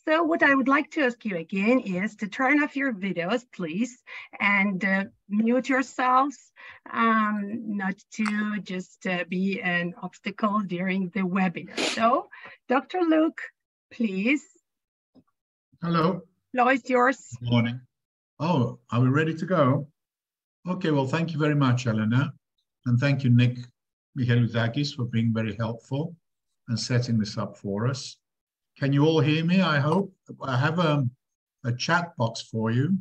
So what I would like to ask you again is to turn off your videos, please, and mute yourselves, not to just be an obstacle during the webinar. So, Dr. Luke, please. Hello. Floor is yours. Good morning. Oh, are we ready to go? Okay, well, thank you very much, Elena. And thank you, Nick Michailudakis, for being very helpful and setting this up for us. Can you all hear me, I hope? I have a chat box for you,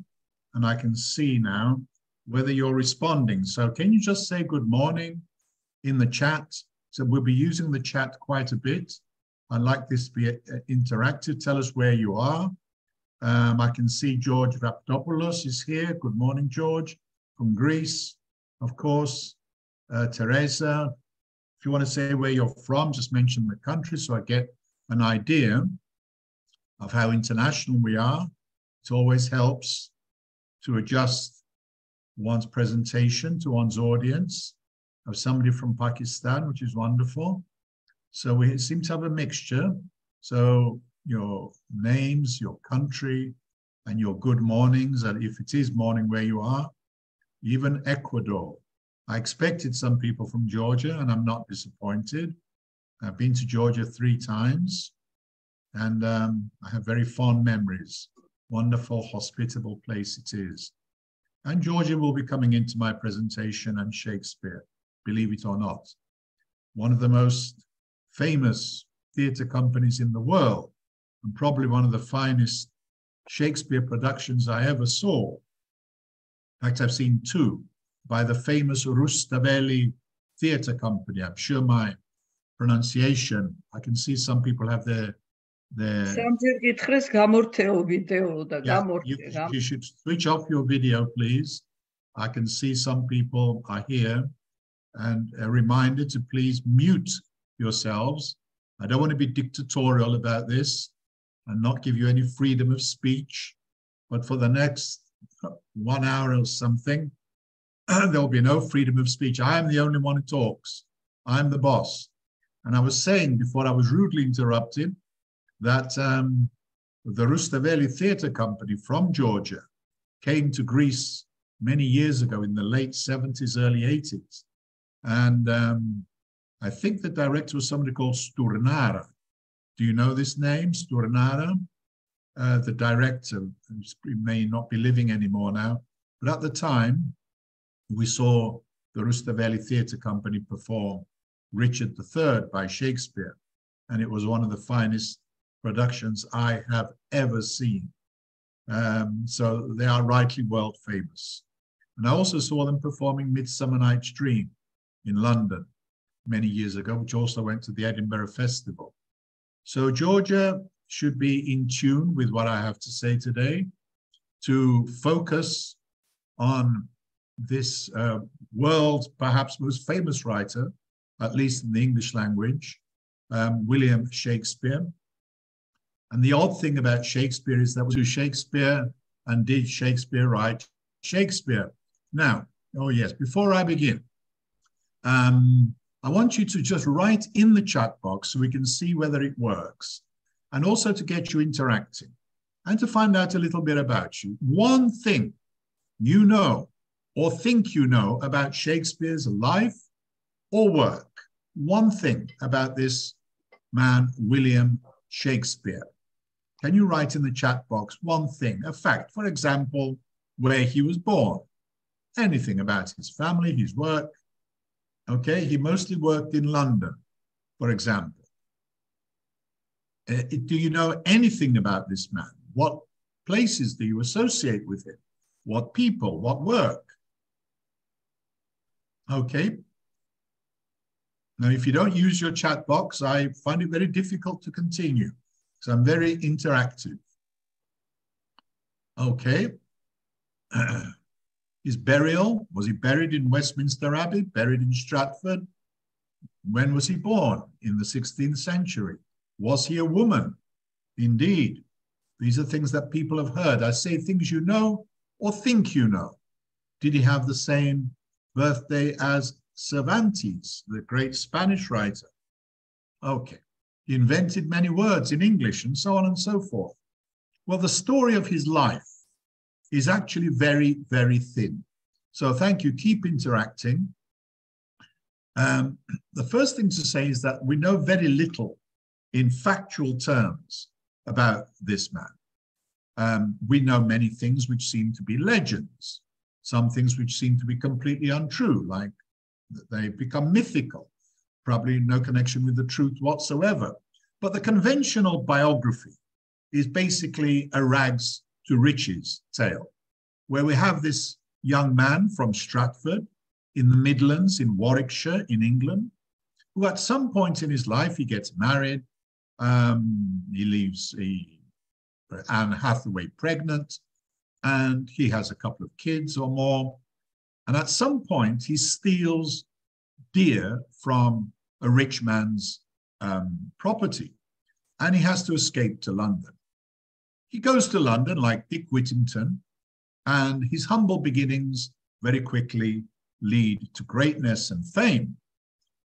and I can see now whether you're responding. So can you just say good morning in the chat? So we'll be using the chat quite a bit. I'd like this to be interactive. Tell us where you are. I can see George Raptopoulos is here. Good morning, George, from Greece, of course. Teresa, if you want to say where you're from, just mention the country so I get an idea of how international we are. It always helps to adjust one's presentation to one's audience. I have somebody from Pakistan, which is wonderful. So we seem to have a mixture. So your names, your country, and your good mornings, and if it is morning where you are, even Ecuador. I expected some people from Georgia, and I'm not disappointed. I've been to Georgia 3 times, and I have very fond memories. Wonderful, hospitable place it is. And Georgia will be coming into my presentation, and Shakespeare, believe it or not. One of the most famous theatre companies in the world, and probably one of the finest Shakespeare productions I ever saw. In fact, I've seen 2 by the famous Rustaveli Theatre Company. I'm sure my pronunciation, I can see some people have their you should switch off your video, please. I can see some people are here, and a reminder to please mute yourselves. I don't want to be dictatorial about this and not give you any freedom of speech, but for the next 1 hour or something, there'll be no freedom of speech. I am the only one who talks. I'm the boss. And I was saying before I was rudely interrupted that the Rustaveli Theatre Company from Georgia came to Greece many years ago in the late 70s, early 80s. And I think the director was somebody called Sturnara. Do you know this name, Sturnara? The director, he may not be living anymore now, but at the time, we saw the Rustaveli Theatre Company perform Richard III by Shakespeare, and it was one of the finest productions I have ever seen. So they are rightly world famous. And I also saw them performing Midsummer Night's Dream in London many years ago, which also went to the Edinburgh Festival. So Georgia should be in tune with what I have to say today, to focus on this world's perhaps most famous writer, at least in the English language, William Shakespeare. And the odd thing about Shakespeare is that was who Shakespeare, and did Shakespeare write Shakespeare? Now, oh yes, before I begin, I want you to just write in the chat box so we can see whether it works, and also to get you interacting and to find out a little bit about you. One thing you know or think you know about Shakespeare's life or work. One thing about this man, William Shakespeare. Can you write in the chat box one thing, a fact, for example, where he was born? Anything about his family, his work. Okay, he mostly worked in London, for example. Do you know anything about this man? What places do you associate with him? What people, what work? Okay. Now, if you don't use your chat box, I find it very difficult to continue. So I'm very interactive. Okay. His burial, was he buried in Westminster Abbey, buried in Stratford? When was he born? In the 16th century. Was he a woman? Indeed. These are things that people have heard. I say things you know or think you know. Did he have the same birthday as Cervantes, the great Spanish writer? Okay. He invented many words in English and so on and so forth. Well, the story of his life is actually very, very thin. So thank you. Keep interacting. The first thing to say is that we know very little in factual terms about this man. We know many things which seem to be legends, some things which seem to be completely untrue, like they become mythical, probably no connection with the truth whatsoever. But the conventional biography is basically a rags to riches tale, where we have this young man from Stratford in the Midlands, in Warwickshire, in England, who at some point in his life, he gets married, he leaves Anne Hathaway pregnant, and he has a couple of kids or more. And at some point, he steals deer from a rich man's property, and he has to escape to London. He goes to London like Dick Whittington, and his humble beginnings very quickly lead to greatness and fame.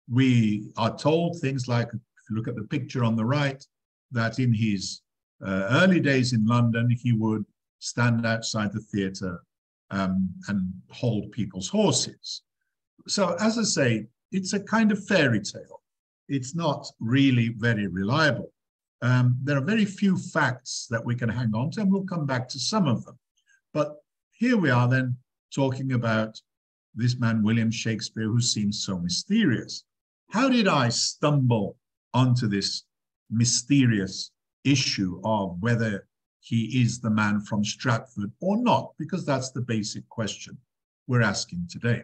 We are told things like, if you look at the picture on the right, that in his early days in London, he would stand outside the theatre and hold people's horses. So as I say, it's a kind of fairy tale. It's not really very reliable. There are very few facts that we can hang on to, and we'll come back to some of them. But here we are then talking about this man, William Shakespeare, who seems so mysterious. How did I stumble onto this mysterious issue of whether he is the man from Stratford or not? Because that's the basic question we're asking today.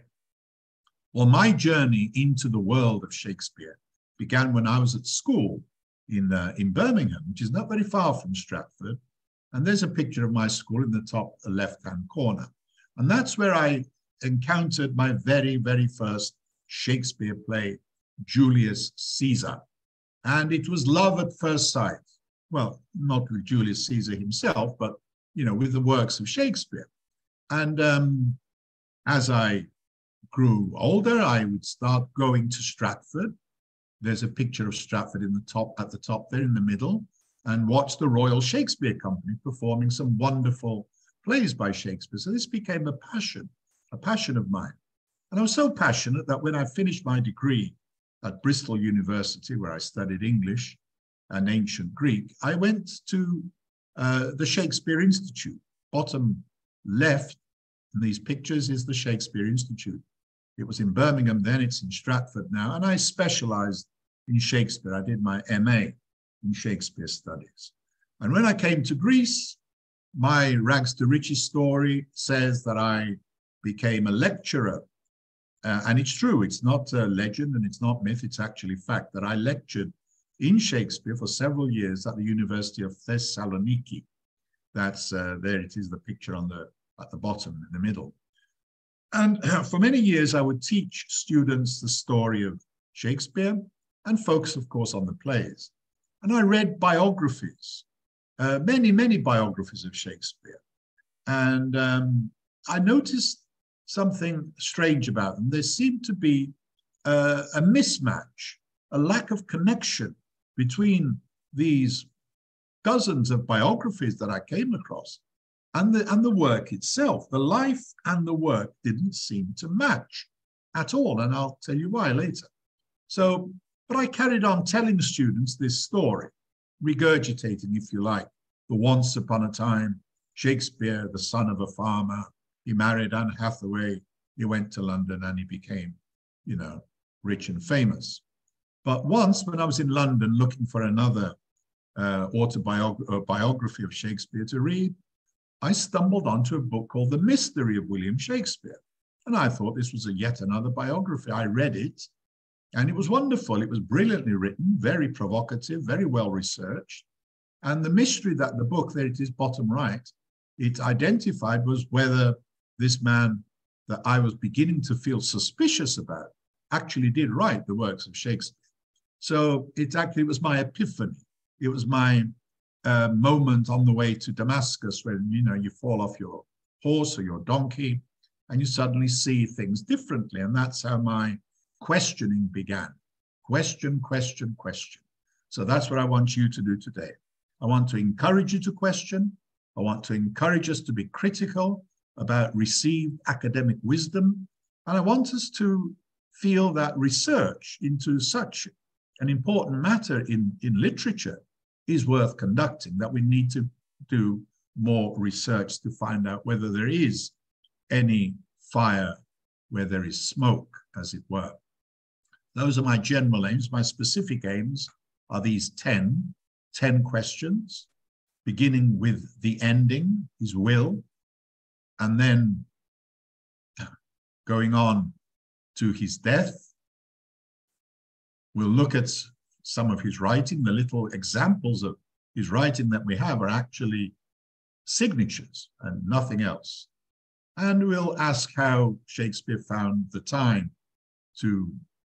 Well, my journey into the world of Shakespeare began when I was at school in Birmingham, which is not very far from Stratford. And there's a picture of my school in the top left-hand corner. And that's where I encountered my very, very first Shakespeare play, Julius Caesar. And it was love at first sight. Well, not with Julius Caesar himself, but, you know, with the works of Shakespeare. And as I grew older, I would start going to Stratford. There's a picture of Stratford in the top, at the top there in the middle, and watch the Royal Shakespeare Company performing some wonderful plays by Shakespeare. So this became a passion of mine. And I was so passionate that when I finished my degree at Bristol University, where I studied English and ancient Greek, I went to the Shakespeare Institute. Bottom left in these pictures is the Shakespeare Institute. It was in Birmingham then, it's in Stratford now, and I specialized in Shakespeare. I did my MA in Shakespeare studies. And when I came to Greece, my rags to riches story says that I became a lecturer. And it's true, it's not a legend and it's not myth, it's actually fact that I lectured in Shakespeare for several years at the University of Thessaloniki. That's there it is, the picture on at the bottom in the middle. And for many years, I would teach students the story of Shakespeare and focus, of course, on the plays. And I read biographies, many, many biographies of Shakespeare. And I noticed something strange about them. There seemed to be a mismatch, a lack of connection between these dozens of biographies that I came across and the work itself. The life and the work didn't seem to match at all, and I'll tell you why later. So, but I carried on telling students this story, regurgitating, if you like, the once upon a time Shakespeare, the son of a farmer, he married Anne Hathaway, he went to London and he became, you know, rich and famous. But once when I was in London looking for another biography of Shakespeare to read, I stumbled onto a book called The Mystery of William Shakespeare. And I thought this was yet another biography. I read it and it was wonderful. It was brilliantly written, very provocative, very well researched. And the mystery that the book, there it is, bottom right, it identified was whether this man that I was beginning to feel suspicious about actually did write the works of Shakespeare. So it was my epiphany. It was my moment on the way to Damascus when, you know, you fall off your horse or your donkey and you suddenly see things differently. And that's how my questioning began. Question, question, question. So that's what I want you to do today. I want to encourage you to question. I want to encourage us to be critical about received academic wisdom. And I want us to feel that research into such an important matter in literature is worth conducting, that we need to do more research to find out whether there is any fire where there is smoke, as it were. Those are my general aims. My specific aims are these 10 questions, beginning with the ending, his will, and then going on to his death. We'll look at some of his writing. The little examples of his writing that we have are actually signatures and nothing else. And we'll ask how Shakespeare found the time to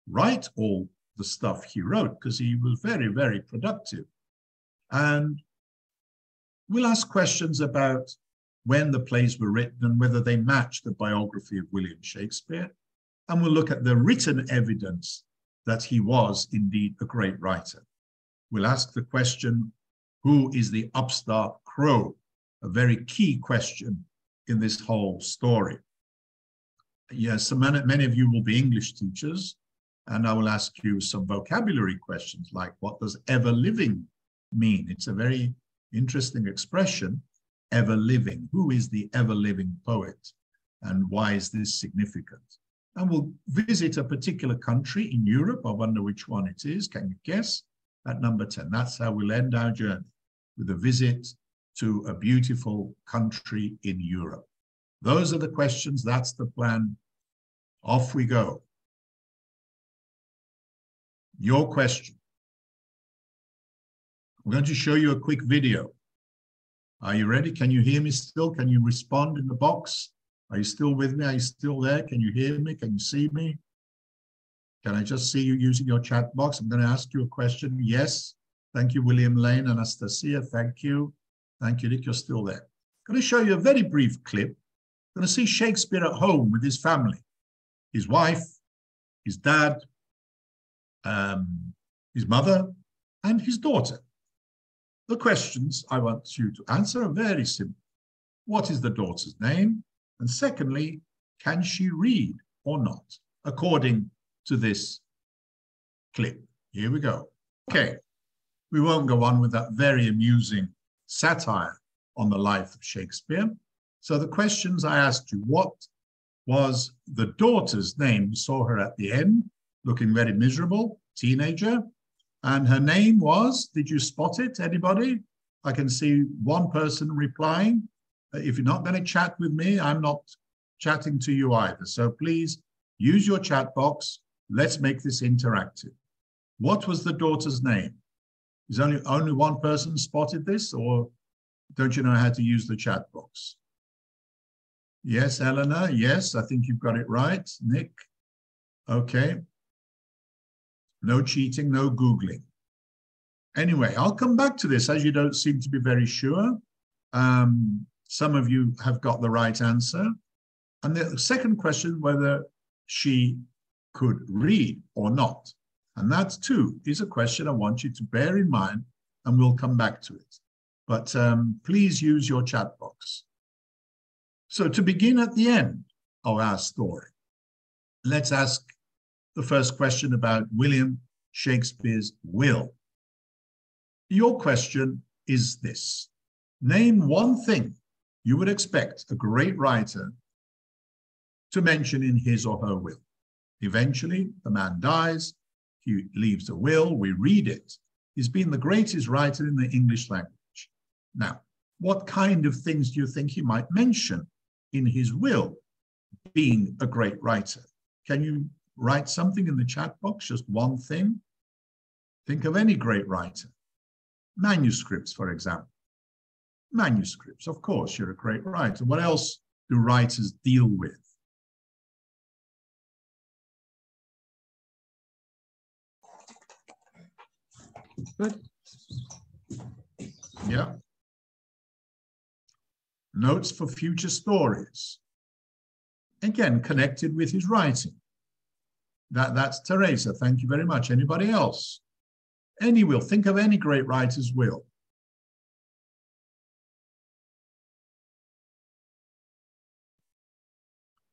write all the stuff he wrote, because he was very, very productive. And we'll ask questions about when the plays were written and whether they match the biography of William Shakespeare. And we'll look at the written evidence that he was indeed a great writer. We'll ask the question, who is the upstart crow? A very key question in this whole story. Yes, so many of you will be English teachers, and I will ask you some vocabulary questions like, what does ever living mean? It's a very interesting expression, ever living. Who is the ever living poet, and why is this significant? And we'll visit a particular country in Europe. I wonder which one it is. Can you guess? At number 10. That's how we'll end our journey, with a visit to a beautiful country in Europe. Those are the questions. That's the plan. Off we go. Your question. I'm going to show you a quick video. Are you ready? Can you hear me still? Can you respond in the box? Are you still with me? Are you still there? Can you hear me? Can you see me? Can I just see you using your chat box? I'm going to ask you a question. Yes. Thank you, William Lane. Anastasia, thank you. Thank you, Nick. You're still there. I'm going to show you a very brief clip. I'm going to see Shakespeare at home with his family, his wife, his dad, his mother, and his daughter. The questions I want you to answer are very simple. What is the daughter's name? And secondly, can she read or not, according to this clip? Here we go. Okay, we won't go on with that very amusing satire on the life of Shakespeare. So the questions I asked you, what was the daughter's name? You saw her at the end, looking very miserable, teenager. And her name was, did you spot it, anybody? I can see one person replying. If you're not going to chat with me, I'm not chatting to you either. So please use your chat box. Let's make this interactive. What was the daughter's name? Is only one person spotted this, or don't you know how to use the chat box? Yes, Eleanor. Yes, I think you've got it right. Nick. Okay. No cheating, no Googling. Anyway, I'll come back to this, as you don't seem to be very sure. Some of you have got the right answer. And the second question, whether she could read or not. And that too is a question I want you to bear in mind, and we'll come back to it. But please use your chat box. So to begin at the end of our story, let's ask the first question about William Shakespeare's will. Your question is this: name one thing you would expect a great writer to mention in his or her will. Eventually, the man dies, he leaves a will, we read it. He's been the greatest writer in the English language. Now, what kind of things do you think he might mention in his will, being a great writer? Can you write something in the chat box, just one thing? Think of any great writer. Manuscripts, for example. Manuscripts, of course, you're a great writer. What else do writers deal with? Good. Yeah. Notes for future stories. Again, connected with his writing. That's Teresa. Thank you very much. Anybody else? Any will. Think of any great writer's will.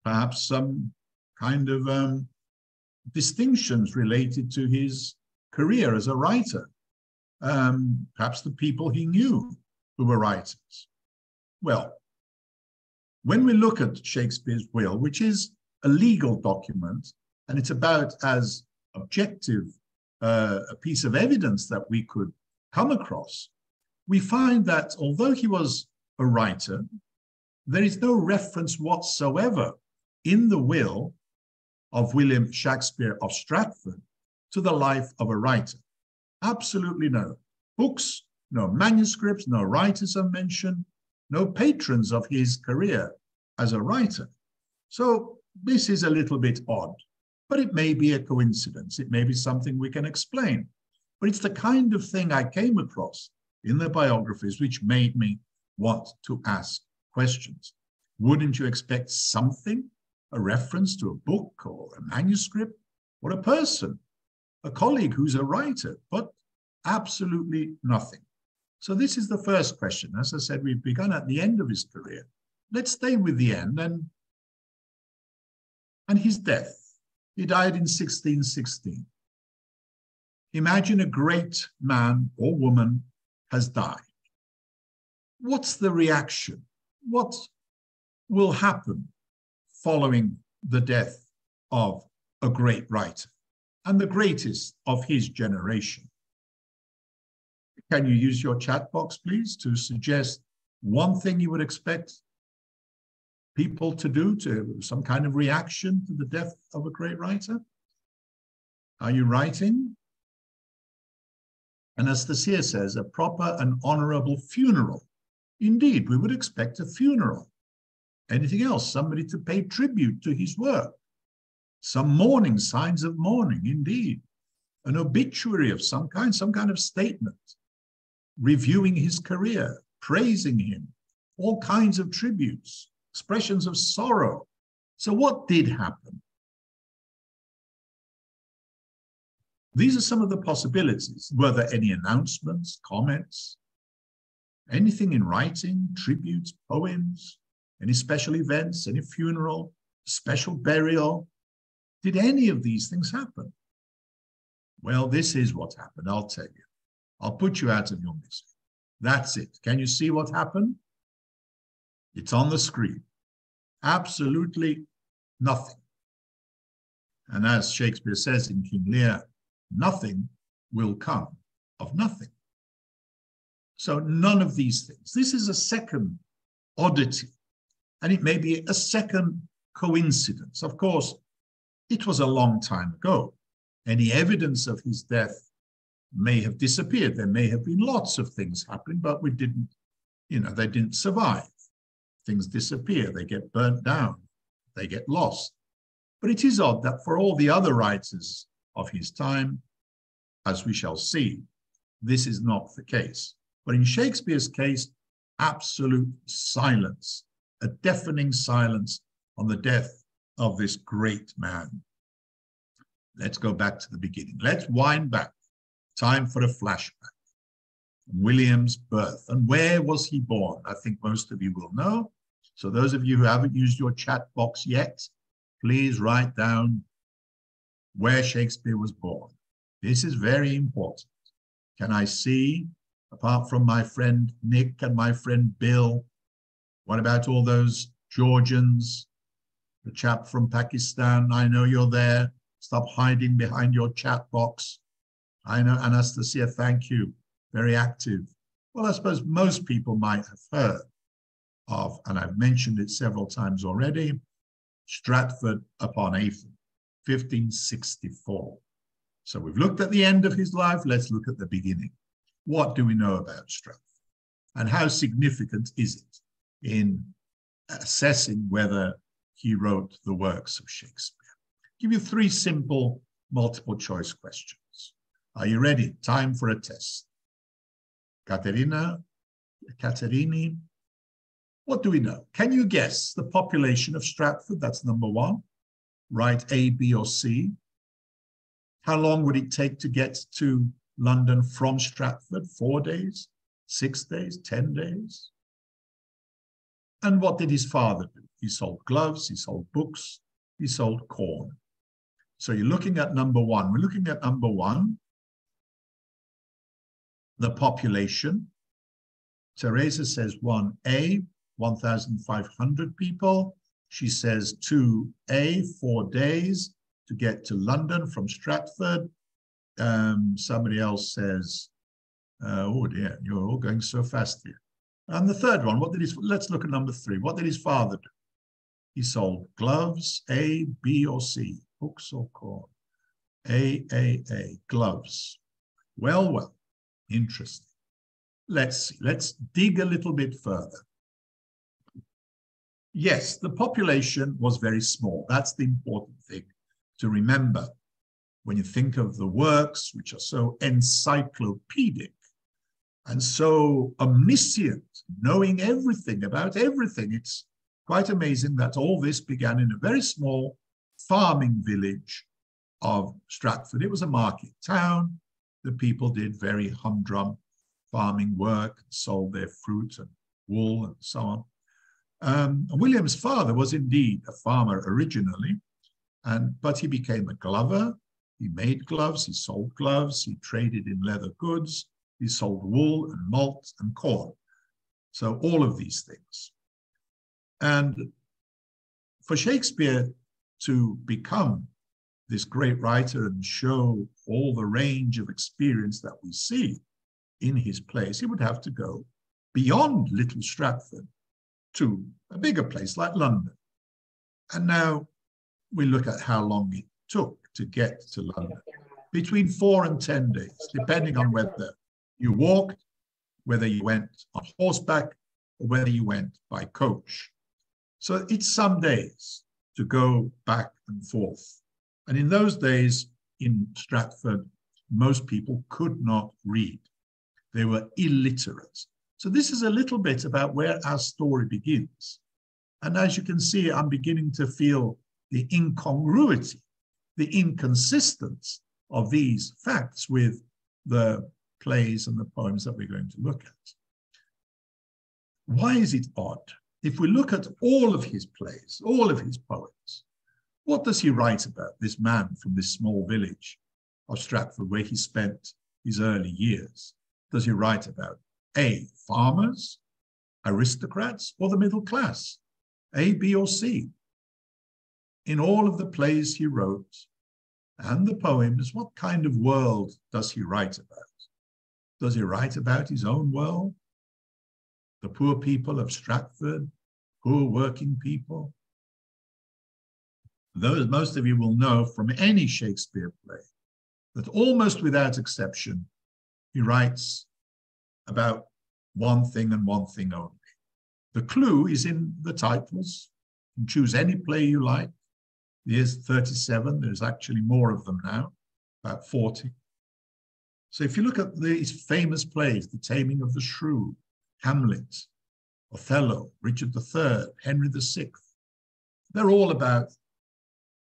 perhaps some kind of distinctions related to his career as a writer, perhaps the people he knew who were writers. Well, when we look at Shakespeare's will, which is a legal document, and it's about as objective a piece of evidence that we could come across, we find that although he was a writer, there is no reference whatsoever in the will of William Shakespeare of Stratford to the life of a writer. Absolutely no. Books, no manuscripts, no writers are mentioned, no patrons of his career as a writer. So this is a little bit odd, but it may be a coincidence. It may be something we can explain. But it's the kind of thing I came across in the biographies which made me want to ask questions. Wouldn't you expect something, a reference to a book or a manuscript or a person, a colleague who's a writer, but absolutely nothing. So this is the first question. As I said, we've begun at the end of his career. Let's stay with the end and his death. He died in 1616. Imagine a great man or woman has died. What's the reaction? What will happen following the death of a great writer and the greatest of his generation? Can you use your chat box, please, to suggest one thing you would expect people to do, to some kind of reaction to the death of a great writer? Are you writing? Anastasia says, a proper and honorable funeral. Indeed, we would expect a funeral. Anything else? Somebody to pay tribute to his work. Some mourning, signs of mourning, indeed. An obituary of some kind of statement, reviewing his career, praising him, all kinds of tributes, expressions of sorrow. So what did happen? These are some of the possibilities. Were there any announcements, comments, anything in writing, tributes, poems, any special events, any funeral, special burial? Did any of these things happen? Well, this is what happened, I'll tell you. I'll put you out of your misery. That's it. Can you see what happened? It's on the screen. Absolutely nothing. And as Shakespeare says in King Lear, nothing will come of nothing. So none of these things. This is a second oddity, and it may be a second coincidence. Of course, it was a long time ago. Any evidence of his death may have disappeared. There may have been lots of things happening, but we didn't, they didn't survive. Things disappear, they get burnt down, they get lost. But it is odd that for all the other writers of his time, as we shall see, this is not the case. But in Shakespeare's case, absolute silence, a deafening silence on the death of this great man. Let's go back to the beginning. Let's wind back. Time for a flashback. William's birth. And where was he born? I think most of you will know. So those of you who haven't used your chat box yet, please write down where Shakespeare was born. This is very important. Can I see, apart from my friend Nick and my friend Bill, what about all those Georgians, the chap from Pakistan? I know you're there. Stop hiding behind your chat box. I know, Anastasia, thank you. Very active. Well, I suppose most people might have heard of, and I've mentioned it several times already, Stratford upon Avon, 1564. So we've looked at the end of his life. Let's look at the beginning. What do we know about Stratford? And how significant is it in assessing whether he wrote the works of Shakespeare? I'll give you three simple multiple choice questions. Are you ready? Time for a test. Caterini, what do we know? Can you guess the population of Stratford? That's number one. Write A, B, or C. How long would it take to get to London from Stratford? 4 days, 6 days, 10 days? And what did his father do? He sold gloves, he sold books, he sold corn. So you're looking at number one. We're looking at number one, the population. Teresa says 1A, 1,500 people. She says 2A, 4 days to get to London from Stratford. Somebody else says, oh dear, you're all going so fast here. And the third one, let's look at number 3. What did his father do? He sold gloves, A, B, or C, books or corn. A, gloves. Well, interesting. Let's see. Let's dig a little bit further. Yes, the population was very small. That's the important thing to remember when you think of the works which are so encyclopedic and so omniscient, knowing everything about everything. It's quite amazing that all this began in a very small farming village of Stratford. It was a market town. The people did very humdrum farming work, sold their fruit and wool and so on. William's father was indeed a farmer originally, but he became a glover. He made gloves, he sold gloves, he traded in leather goods, he sold wool and malt and corn. So all of these things. And for Shakespeare to become this great writer and show all the range of experience that we see in his plays, he would have to go beyond Little Stratford to a bigger place like London. And now we look at how long it took to get to London. Between 4 and 10 days, depending on whether you walked, whether you went on horseback, or whether you went by coach. So it's some days to go back and forth. And in those days in Stratford, most people could not read. They were illiterate. So this is a little bit about where our story begins. And as you can see, I'm beginning to feel the incongruity, the inconsistence of these facts with the plays and the poems that we're going to look at. Why is it odd? If we look at all of his plays, all of his poems, what does he write about, this man from this small village of Stratford where he spent his early years? Does he write about A, farmers, aristocrats, or the middle class? A, B, or C? In all of the plays he wrote and the poems, what kind of world does he write about? Does he write about his own world? The poor people of Stratford, poor working people? Those, most of you will know from any Shakespeare play that almost without exception, he writes about one thing and one thing only. The clue is in the titles. You can choose any play you like. There's 37. There's actually more of them now, about 40. So if you look at these famous plays, The Taming of the Shrew, Hamlet, Othello, Richard III, Henry VI, they're all about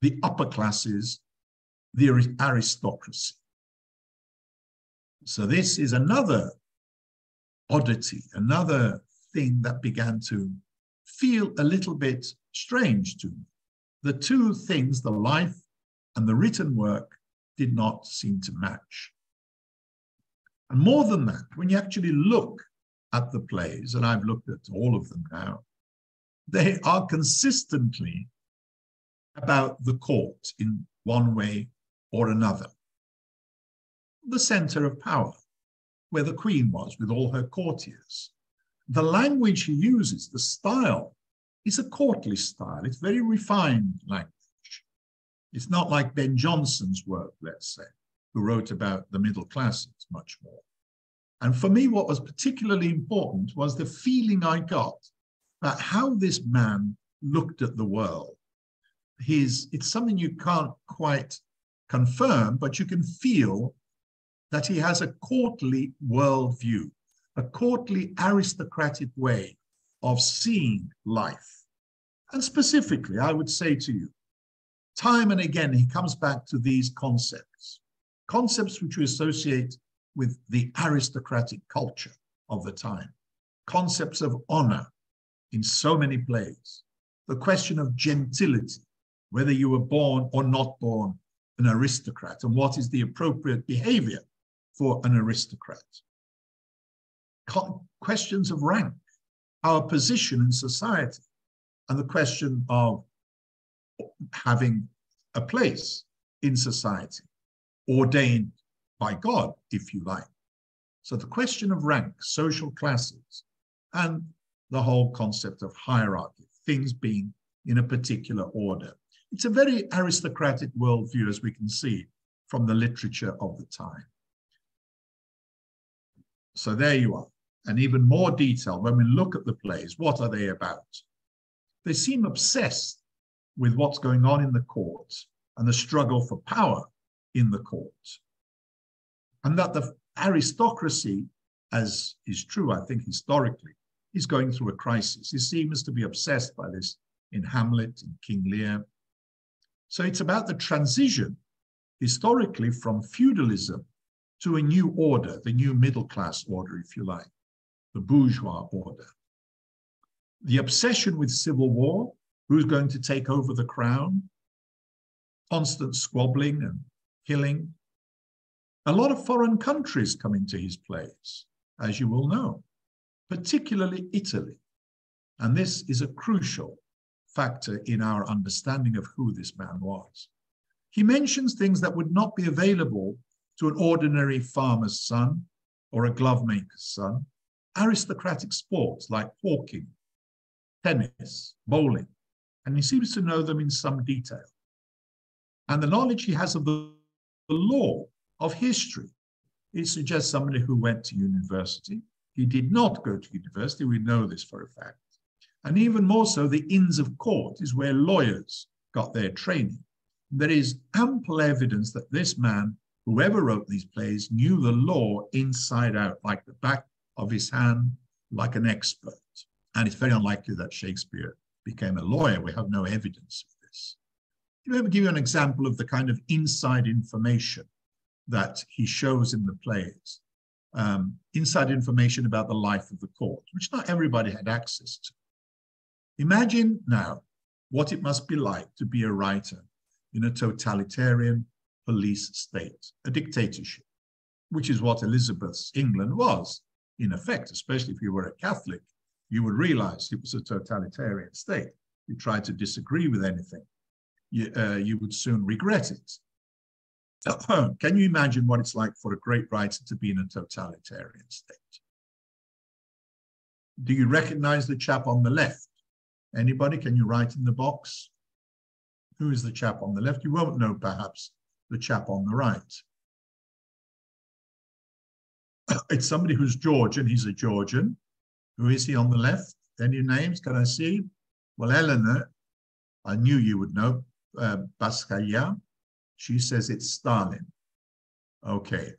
the upper classes, the aristocracy. So this is another oddity, another thing that began to feel a little bit strange to me. The two things, the life and the written work, did not seem to match. And more than that, when you actually look at the plays, and I've looked at all of them now, they are consistently about the court in one way or another. The center of power, where the queen was with all her courtiers. The language he uses, the style, is a courtly style. It's very refined language. It's not like Ben Jonson's work, let's say, who wrote about the middle classes much more. And for me, what was particularly important was the feeling I got about how this man looked at the world. It's something you can't quite confirm, but you can feel that he has a courtly worldview, a courtly aristocratic way of seeing life. And specifically, I would say to you, time and again, he comes back to these concepts which we associate with the aristocratic culture of the time, concepts of honor, in so many plays. The question of gentility, whether you were born or not born an aristocrat, and what is the appropriate behavior for an aristocrat. Questions of rank, our position in society, and the question of having a place in society, ordained by God, if you like. So the question of rank, social classes, and the whole concept of hierarchy, things being in a particular order. It's a very aristocratic worldview, as we can see from the literature of the time. So there you are. And even more detail, when we look at the plays, what are they about? They seem obsessed with what's going on in the court and the struggle for power in the court. And that the aristocracy, as is true, I think, historically, is going through a crisis. He seems to be obsessed by this in Hamlet, in King Lear. So it's about the transition, historically, from feudalism to a new order, the new middle-class order, if you like, the bourgeois order. The obsession with civil war, who's going to take over the crown, constant squabbling and killing. A lot of foreign countries come into his plays, as you will know, particularly Italy. And this is a crucial factor in our understanding of who this man was. He mentions things that would not be available to an ordinary farmer's son or a glovemaker's son. Aristocratic sports like hawking, tennis, bowling, and he seems to know them in some detail. And the knowledge he has of the law, of history, it suggests somebody who went to university. He did not go to university, we know this for a fact. And even more so, the Inns of Court is where lawyers got their training. There is ample evidence that this man, whoever wrote these plays, knew the law inside out, like the back of his hand, like an expert. And it's very unlikely that Shakespeare became a lawyer. We have no evidence of this. Let me give you an example of the kind of inside information that he shows in the plays. Inside information about the life of the court, which not everybody had access to. Imagine now what it must be like to be a writer in a totalitarian police state, a dictatorship, which is what Elizabeth's England was, in effect, especially if you were a Catholic. You would realize it was a totalitarian state. You tried to disagree with anything, you would soon regret it. Can you imagine what it's like for a great writer to be in a totalitarian state? Do you recognize the chap on the left? Anybody? Can you write in the box? Who is the chap on the left? You won't know, perhaps, the chap on the right. It's somebody who's Georgian. He's a Georgian. Who is he on the left? Any names? Can I see? Well, Eleanor, I knew you would know, Baskaya. She says it's Stalin. Okay.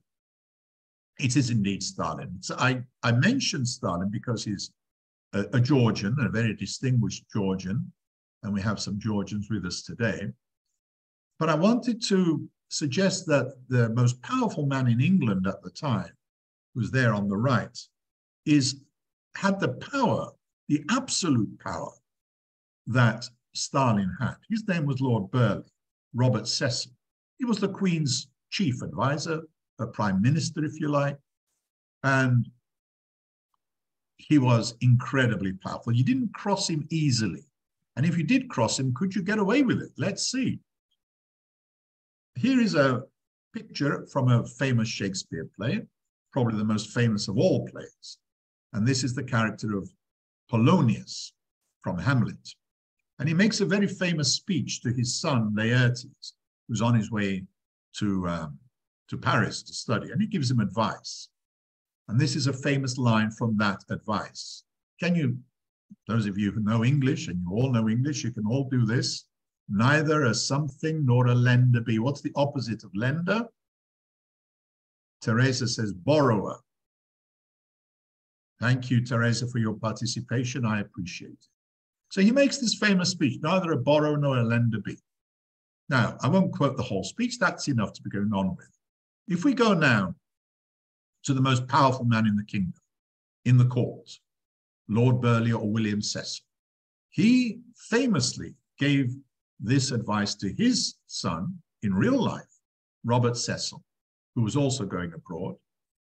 It is indeed Stalin. So I mentioned Stalin because he's a Georgian, a very distinguished Georgian, and we have some Georgians with us today. But I wanted to suggest that the most powerful man in England at the time, who's there on the right, had the power, the absolute power that Stalin had. His name was Lord Burleigh, Robert Cecil. He was the Queen's chief advisor, a prime minister, if you like, and he was incredibly powerful. You didn't cross him easily. And if you did cross him, could you get away with it? Let's see. Here is a picture from a famous Shakespeare play, probably the most famous of all plays. And this is the character of Polonius from Hamlet. And he makes a very famous speech to his son, Laertes, who's on his way to Paris to study. And he gives him advice. And this is a famous line from that advice. Can you, those of you who know English, and you all know English, you can all do this. Neither a something nor a lender be. What's the opposite of lender? Teresa says borrower. Thank you, Teresa, for your participation. I appreciate it. So he makes this famous speech, neither a borrower nor a lender be. Now, I won't quote the whole speech. That's enough to be going on with. If we go now to the most powerful man in the kingdom, in the court, Lord Burleigh or William Cecil. He famously gave this advice to his son in real life, Robert Cecil, who was also going abroad,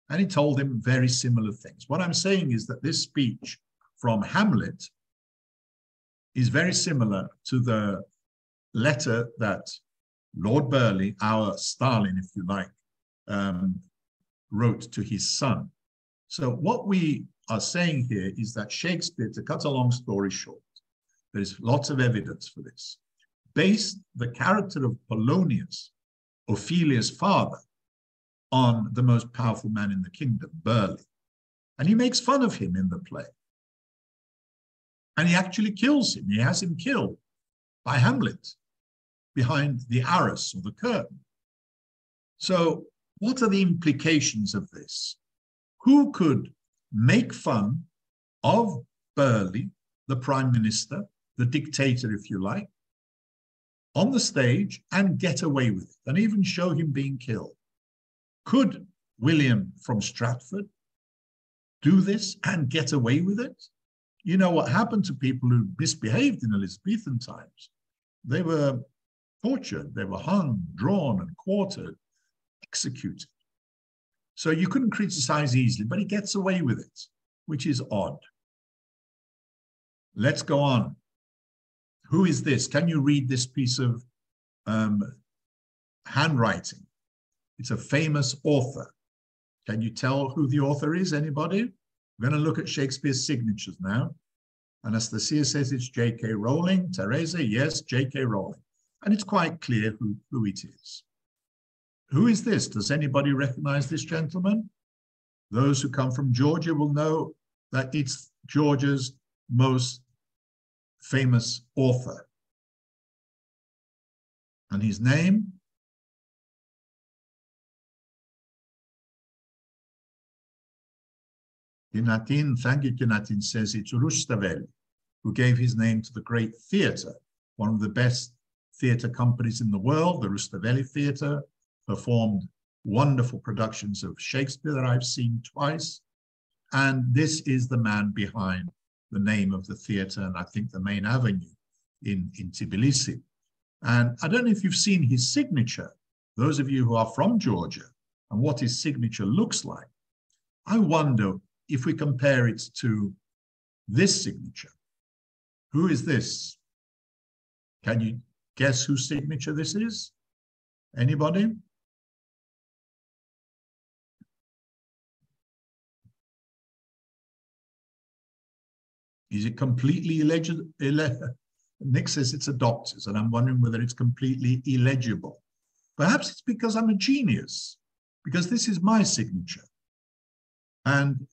and he told him very similar things. What I'm saying is that this speech from Hamlet is very similar to the letter that Lord Burleigh, our Stalin, if you like, wrote to his son. So what we are saying here is that Shakespeare, to cut a long story short, there's lots of evidence for this, based the character of Polonius, Ophelia's father, on the most powerful man in the kingdom, Burleigh. And he makes fun of him in the play. And he actually kills him. He has him killed by Hamlet behind the arras or the curtain. So what are the implications of this? Who could make fun of Burleigh, the prime minister, the dictator, if you like, on the stage and get away with it and even show him being killed? Could William from Stratford do this and get away with it? You know what happened to people who misbehaved in Elizabethan times? They were tortured, they were hung, drawn and quartered, executed. So you couldn't criticize easily, but he gets away with it, which is odd. Let's go on. Who is this? Can you read this piece of handwriting? It's a famous author. Can you tell who the author is? Anybody? We're going to look at Shakespeare's signatures now. Anastasia says it's J.K. Rowling. Teresa, yes, J.K. Rowling. And it's quite clear who it is. Who is this? Does anybody recognize this gentleman? Those who come from Georgia will know that it's Georgia's most famous author. And his name? Tinatin, thank you, Tinatin, says it's Rustavel, who gave his name to the great theatre, one of the best theatre companies in the world, the Rustavelli Theatre, performed wonderful productions of Shakespeare that I've seen twice. And this is the man behind the name of the theatre, and I think the main avenue in Tbilisi. And I don't know if you've seen his signature, those of you who are from Georgia, and what his signature looks like. I wonder if we compare it to this signature. Who is this? Can you guess whose signature this is? Anybody? Is it completely illegible? Nick says it's a doctor's, and I'm wondering whether it's completely illegible. Perhaps it's because I'm a genius, because this is my signature. And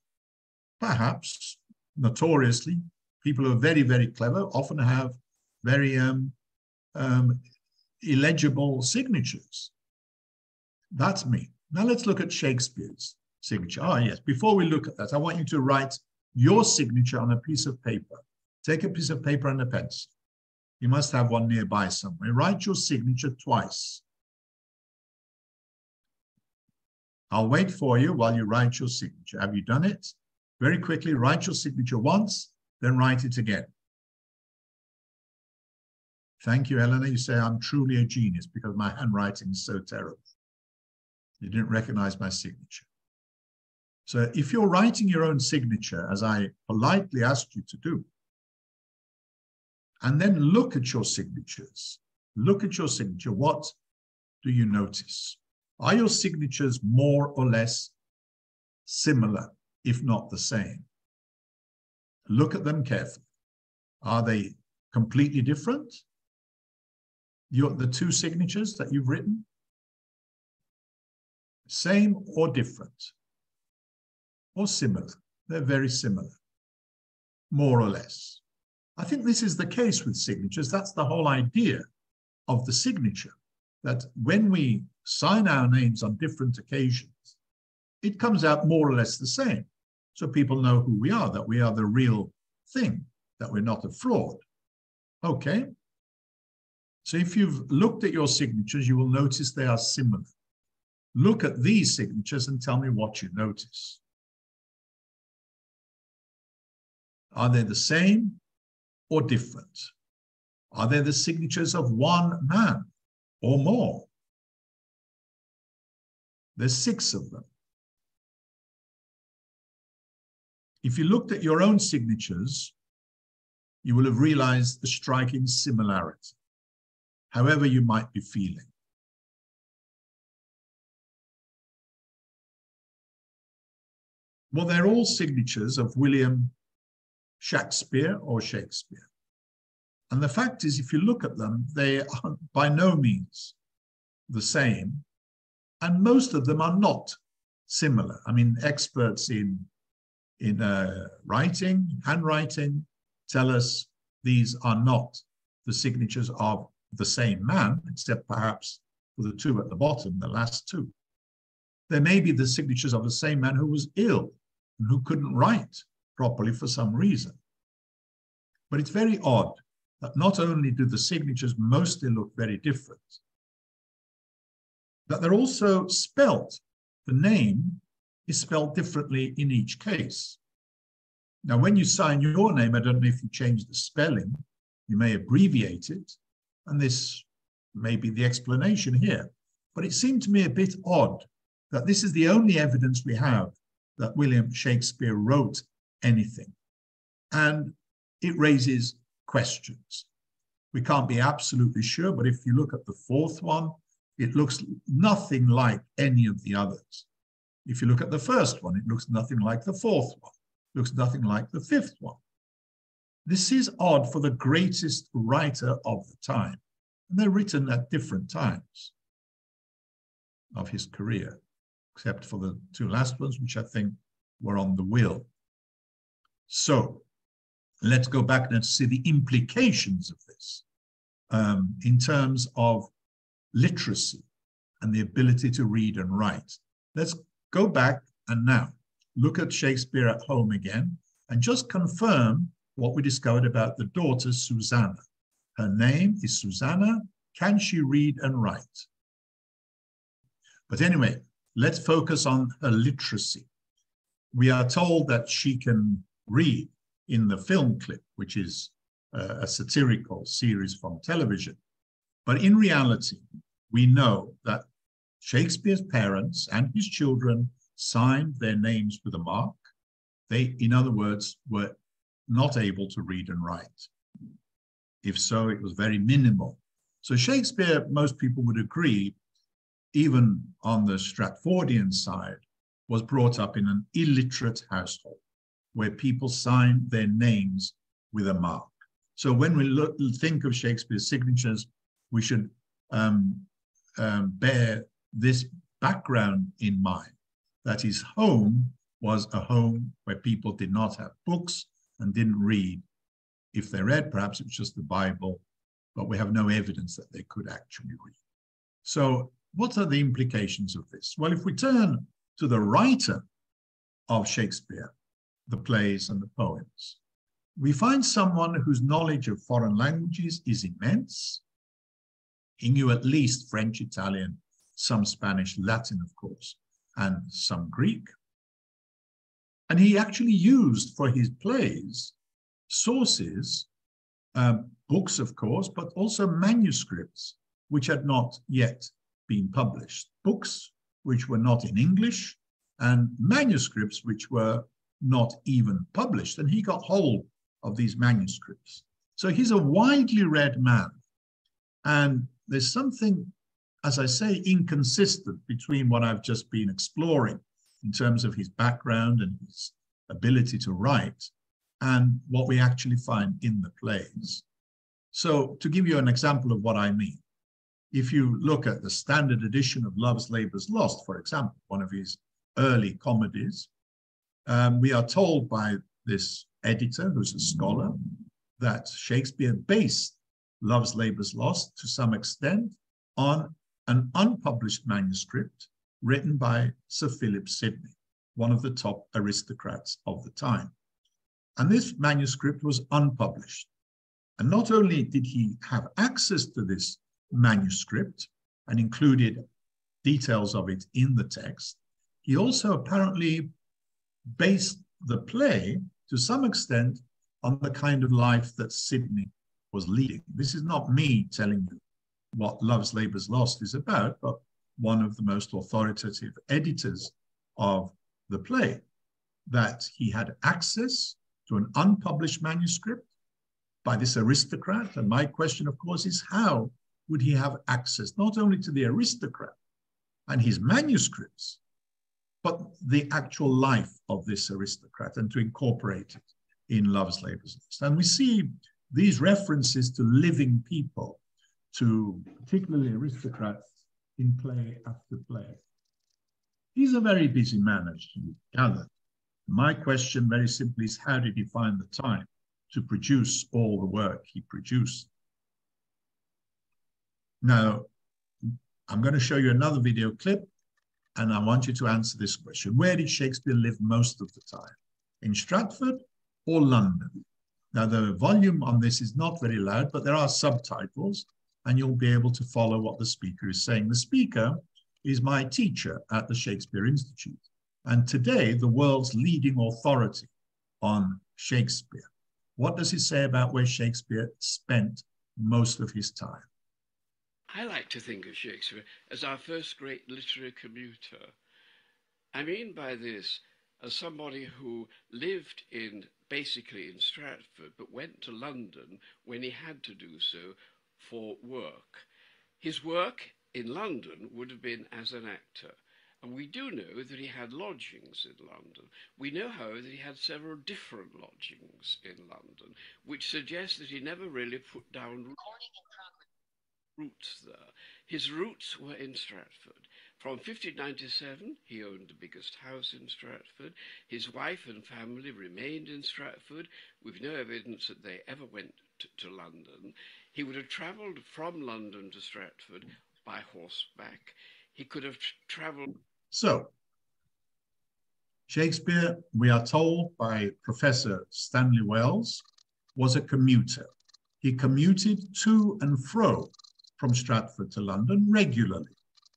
perhaps, notoriously, people who are very, very clever often have very illegible signatures. That's me. Now let's look at Shakespeare's signature. Ah, yes. Before we look at that, I want you to write your signature on a piece of paper. Take a piece of paper and a pencil. You must have one nearby somewhere. Write your signature twice. I'll wait for you while you write your signature. Have you done it? Very quickly, write your signature once, then write it again. Thank you, Eleanor. You say I'm truly a genius because my handwriting is so terrible. You didn't recognize my signature. So if you're writing your own signature, as I politely asked you to do, and then look at your signatures, look at your signature, what do you notice? Are your signatures more or less similar, if not the same? Look at them carefully. Are they completely different? The two signatures that you've written? Same or different? Or similar? They're very similar, more or less. I think this is the case with signatures. That's the whole idea of the signature, that when we sign our names on different occasions, it comes out more or less the same. So people know who we are, that we are the real thing, that we're not a fraud. Okay? So if you've looked at your signatures, you will notice they are similar. Look at these signatures and tell me what you notice. Are they the same or different? Are they the signatures of one man or more? There's 6 of them. If you looked at your own signatures, you will have realized a striking similarity, however you might be feeling. Well, they're all signatures of William Shakespeare or Shakespeare. And the fact is, if you look at them, they are by no means the same. And most of them are not similar. I mean, experts in writing, handwriting, tell us these are not the signatures of the same man, except perhaps for the 2 at the bottom, the last 2. They may be the signatures of the same man who was ill and who couldn't write properly for some reason. But it's very odd that not only do the signatures mostly look very different, but they're also spelt. The name is spelled differently in each case. Now, when you sign your name, I don't know if you change the spelling, you may abbreviate it, and this may be the explanation here. But it seemed to me a bit odd that this is the only evidence we have that William Shakespeare wrote anything. And it raises questions. We can't be absolutely sure, but if you look at the 4th one, it looks nothing like any of the others. If you look at the 1st one, it looks nothing like the 4th one. It looks nothing like the 5th one. This is odd for the greatest writer of the time. And they're written at different times of his career, except for the 2 last ones, which I think were on the will. So let's go back now to see the implications of this in terms of literacy and the ability to read and write. Let's go back and now look at Shakespeare at home again and just confirm what we discovered about the daughter, Susanna. Her name is Susanna. Can she read and write? But anyway, let's focus on her literacy. We are told that she can read in the film clip, which is a satirical series from television. But in reality, we know that Shakespeare's parents and his children signed their names with a mark. They, in other words, were not able to read and write. If so, it was very minimal. So Shakespeare, most people would agree, even on the Stratfordian side, was brought up in an illiterate household where people signed their names with a mark. So when we think of Shakespeare's signatures, we should bear this background in mind, that his home was a home where people did not have books and didn't read. If they read, perhaps it was just the Bible, but we have no evidence that they could actually read. So what are the implications of this? Well, if we turn to the writer of Shakespeare, the plays and the poems, we find someone whose knowledge of foreign languages is immense. He knew at least French, Italian, some Spanish, Latin, of course, and some Greek. And he actually used for his plays sources, books, of course, but also manuscripts which had not yet been published. Books which were not in English and manuscripts which were not even published. And he got hold of these manuscripts. So he's a widely read man. And there's something, as I say, inconsistent between what I've just been exploring in terms of his background and his ability to write and what we actually find in the plays. So to give you an example of what I mean, if you look at the standard edition of Love's Labour's Lost, for example, one of his early comedies, we are told by this editor, who's a scholar, that Shakespeare based Love's Labour's Lost to some extent on an unpublished manuscript written by Sir Philip Sidney, one of the top aristocrats of the time. And this manuscript was unpublished. And not only did he have access to this manuscript and included details of it in the text, he also apparently based the play to some extent on the kind of life that Sidney was leading. This is not me telling you what Love's Labour's Lost is about, but one of the most authoritative editors of the play, that he had access to an unpublished manuscript by this aristocrat. And my question, of course, is how would he have access not only to the aristocrat and his manuscripts, but the actual life of this aristocrat, and to incorporate it in Love's Labour's Lost. And we see these references to living people, to particularly aristocrats, in play after play. He's a very busy man, as you gather. My question very simply is, how did he find the time to produce all the work he produced? Now, I'm going to show you another video clip, and I want you to answer this question. Where did Shakespeare live most of the time? In Stratford or London? Now, the volume on this is not very loud, but there are subtitles, and you'll be able to follow what the speaker is saying. The speaker is my teacher at the Shakespeare Institute, and today the world's leading authority on Shakespeare. What does he say about where Shakespeare spent most of his time? I like to think of Shakespeare as our first great literary commuter. I mean by this as somebody who lived basically in Stratford, but went to London when he had to do so for work. His work in London would have been as an actor. And we do know that he had lodgings in London. We know, however, that he had several different lodgings in London, which suggests that he never really put down roots there. His roots were in Stratford. From 1597, he owned the biggest house in Stratford. His wife and family remained in Stratford, with no evidence that they ever went to London. He would have travelled from London to Stratford by horseback. He could have travelled. So, Shakespeare, we are told by Professor Stanley Wells, was a commuter. He commuted to and fro from Stratford to London regularly.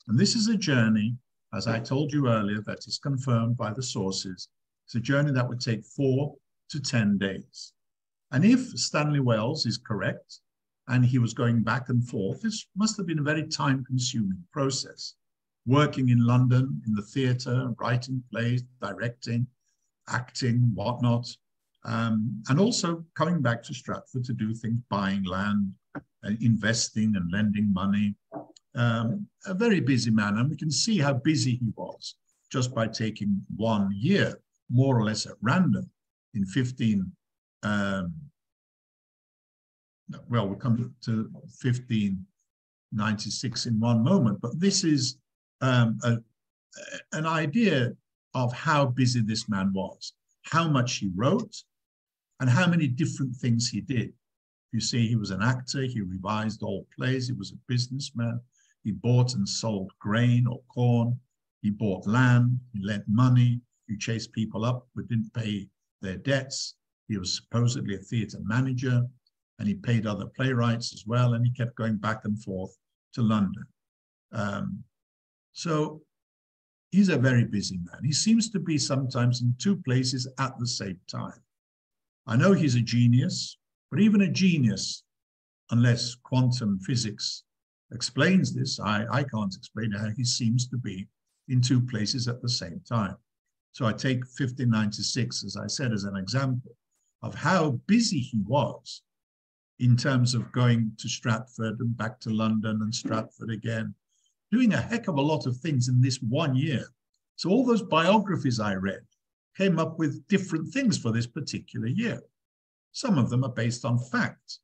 And this is a journey, as I told you earlier, that is confirmed by the sources. It's a journey that would take 4 to 10 days. And if Stanley Wells is correct, and he was going back and forth, this must have been a very time-consuming process. Working in London, in the theatre, writing plays, directing, acting, whatnot, and also coming back to Stratford to do things, buying land, investing and lending money. A very busy man, and we can see how busy he was just by taking 1 year, more or less at random, in 15. Well, we'll come to 1596 in one moment, but this is an idea of how busy this man was, how much he wrote, and how many different things he did. You see, he was an actor, he revised all plays, he was a businessman, he bought and sold grain or corn, he bought land, he lent money, he chased people up but didn't pay their debts. He was supposedly a theatre manager, and he paid other playwrights as well, and he kept going back and forth to London. So he's a very busy man. He seems to be sometimes in 2 places at the same time. I know he's a genius, but even a genius, unless quantum physics explains this, I can't explain how he seems to be in 2 places at the same time. So I take 1596, as I said, as an example of how busy he was in terms of going to Stratford and back to London and Stratford again, doing a heck of a lot of things in this 1 year. So all those biographies I read came up with different things for this particular year. Some of them are based on fact.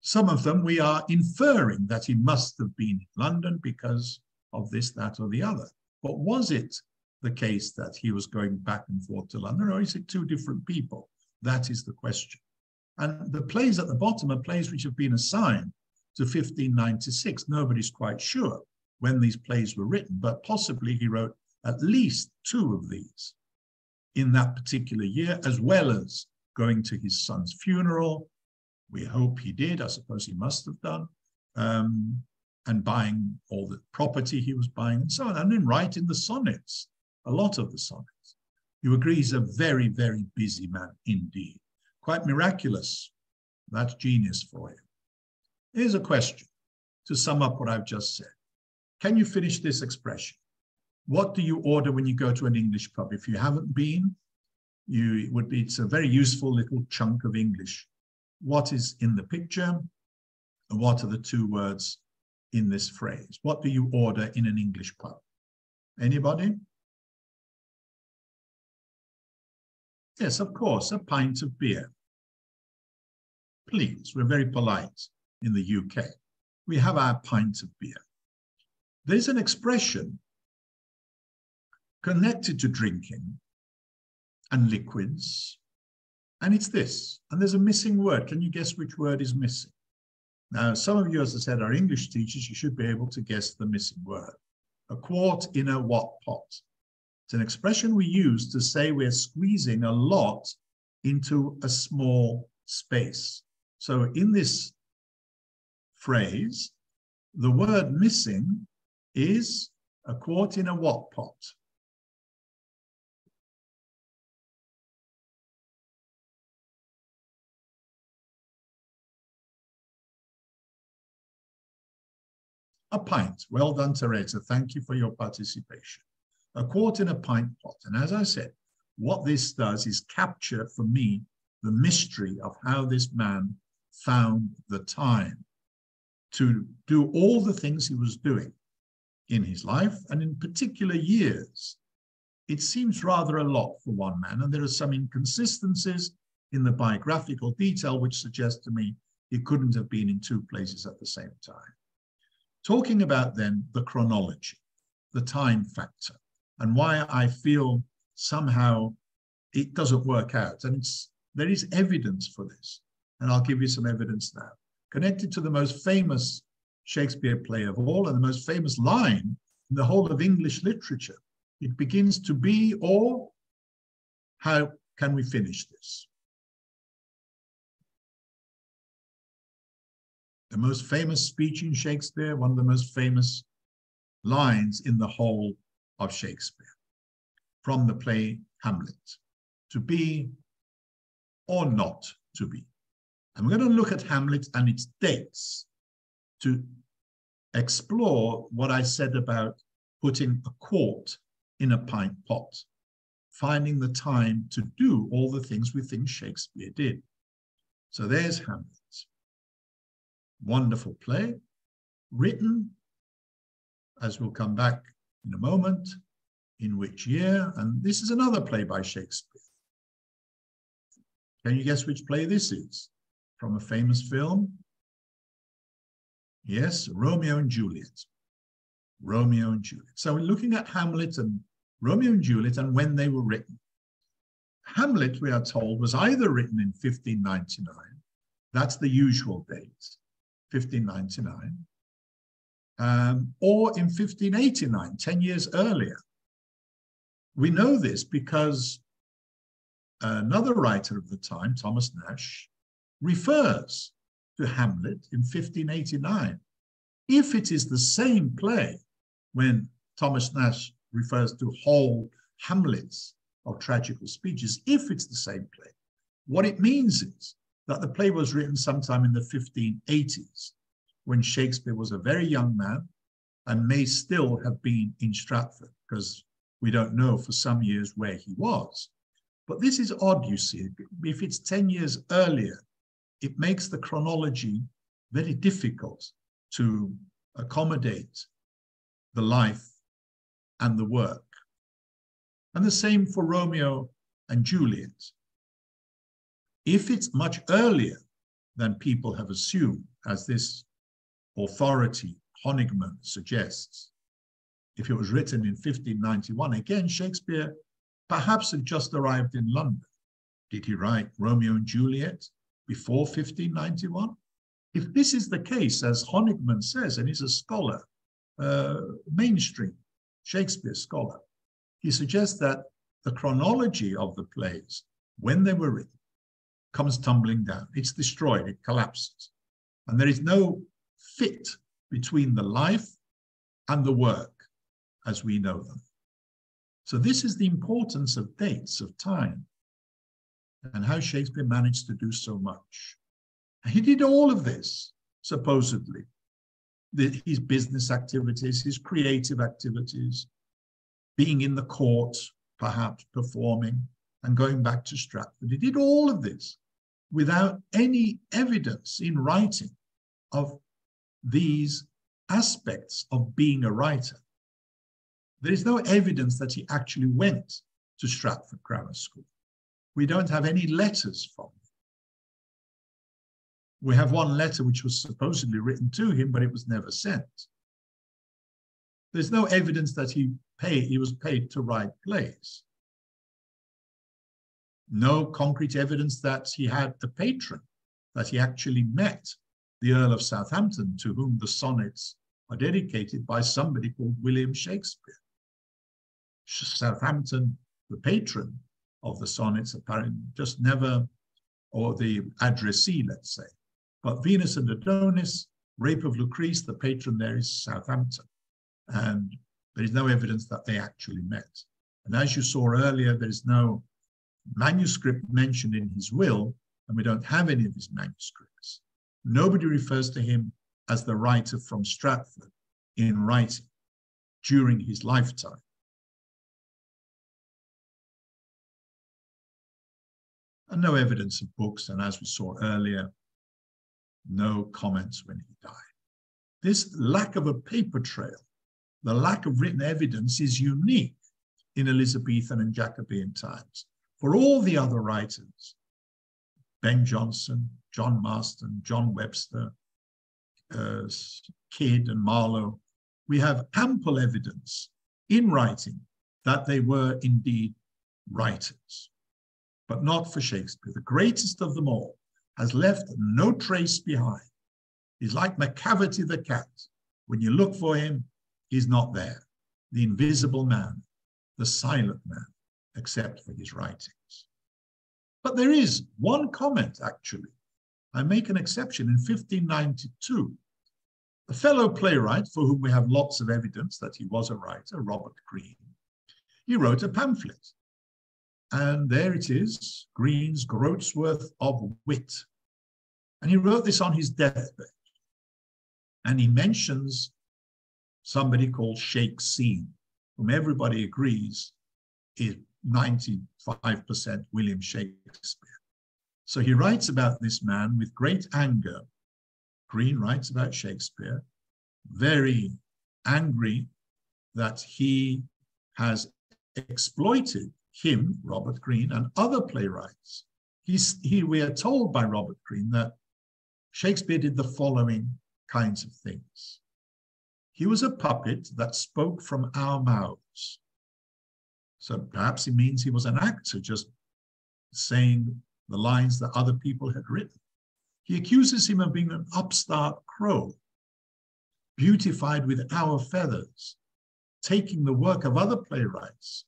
Some of them we are inferring that he must have been in London because of this, that, or the other. But was it the case that he was going back and forth to London, or is it 2 different people? That is the question. And the plays at the bottom are plays which have been assigned to 1596. Nobody's quite sure when these plays were written, but possibly he wrote at least 2 of these in that particular year, as well as going to his son's funeral. We hope he did. I suppose he must have done. And buying all the property he was buying and so on. And then writing the sonnets, a lot of the sonnets. You agree he's a very, very busy man indeed. Quite miraculous. That's genius for you. Here's a question to sum up what I've just said. Can you finish this expression? What do you order when you go to an English pub? If you haven't been, it's a very useful little chunk of English. What is in the picture? And what are the two words in this phrase? What do you order in an English pub? Anybody? Yes, of course, a pint of beer. Please, we're very polite in the UK. We have our pint of beer. There's an expression connected to drinking and liquids, and it's this. And there's a missing word. Can you guess which word is missing? Now, some of you, as I said, are English teachers. You should be able to guess the missing word. A quart in a what pot? It's an expression we use to say we're squeezing a lot into a small space. So in this phrase, the word missing is a quart in a what pot? A pint. Well done, Teresa. Thank you for your participation. A quart in a pint pot. And as I said, what this does is capture for me the mystery of how this man found the time to do all the things he was doing in his life and in particular years. It seems rather a lot for one man, and there are some inconsistencies in the biographical detail which suggest to me he couldn't have been in two places at the same time. Talking about then the chronology, the time factor, and why I feel somehow it doesn't work out. And there is evidence for this, and I'll give you some evidence now. Connected to the most famous Shakespeare play of all and the most famous line in the whole of English literature. It begins to be, or how can we finish this? The most famous speech in Shakespeare, one of the most famous lines in the whole of Shakespeare, from the play Hamlet. To be or not to be. And we're going to look at Hamlet and its dates to explore what I said about putting a quart in a pint pot, finding the time to do all the things we think Shakespeare did. So there's Hamlet. Wonderful play, written, as we'll come back in a moment, in which year? And this is another play by Shakespeare. Can you guess which play this is? From a famous film? Yes, Romeo and Juliet. Romeo and Juliet. So we're looking at Hamlet and Romeo and Juliet and when they were written. Hamlet, we are told, was either written in 1599, that's the usual date, 1599, or in 1589, 10 years earlier. We know this because another writer of the time, Thomas Nash, refers to Hamlet in 1589. If it is the same play, when Thomas Nash refers to whole Hamlets of tragical speeches, if it's the same play, what it means is that the play was written sometime in the 1580s, when Shakespeare was a very young man and may still have been in Stratford, because we don't know for some years where he was. But this is odd, you see. If it's 10 years earlier, it makes the chronology very difficult to accommodate the life and the work. And the same for Romeo and Juliet. If it's much earlier than people have assumed, as this authority, Honigman, suggests, if it was written in 1591, again, Shakespeare perhaps had just arrived in London. Did he write Romeo and Juliet before 1591? If this is the case, as Honigman says, and he's a scholar, mainstream Shakespeare scholar, he suggests that the chronology of the plays, when they were written, comes tumbling down. It's destroyed, it collapses. And there is no fit between the life and the work as we know them. So this is the importance of dates, of time. and how Shakespeare managed to do so much. He did all of this, supposedly. His business activities, his creative activities, being in the court, perhaps performing, and going back to Stratford. He did all of this without any evidence in writing of these aspects of being a writer. There is no evidence that he actually went to Stratford Grammar School. We don't have any letters from him. We have one letter which was supposedly written to him, but it was never sent. There's no evidence that he was paid to write plays. No concrete evidence that he had a patron, that he actually met the Earl of Southampton, to whom the sonnets are dedicated, by somebody called William Shakespeare. Southampton, the patron of the sonnets, apparently just never, or the addressee, let's say. But Venus and Adonis, Rape of Lucrece, the patron there is Southampton. And there is no evidence that they actually met. And as you saw earlier, there is no manuscript mentioned in his will, and we don't have any of his manuscripts. Nobody refers to him as the writer from Stratford in writing during his lifetime. And no evidence of books, and as we saw earlier, no comments when he died. This lack of a paper trail, the lack of written evidence, is unique in Elizabethan and Jacobean times. For all the other writers, Ben Jonson, John Marston, John Webster, Kidd and Marlowe, we have ample evidence in writing that they were indeed writers, but not for Shakespeare. The greatest of them all has left no trace behind. He's like McCavity the cat. When you look for him, he's not there. The invisible man, the silent man, except for his writings. But there is one comment, actually. I make an exception. In 1592, a fellow playwright, for whom we have lots of evidence that he was a writer, Robert Greene, he wrote a pamphlet. And there it is, Greene's Groatsworth of Wit. And he wrote this on his deathbed. And he mentions somebody called Shakespeare, whom everybody agrees is 95% William Shakespeare. So he writes about this man with great anger. Greene writes about Shakespeare, very angry that he has exploited him, Robert Greene, and other playwrights. We are told by Robert Greene that Shakespeare did the following kinds of things. He was a puppet that spoke from our mouths. So perhaps it means he was an actor, just saying the lines that other people had written. He accuses him of being an upstart crow, beautified with our feathers, taking the work of other playwrights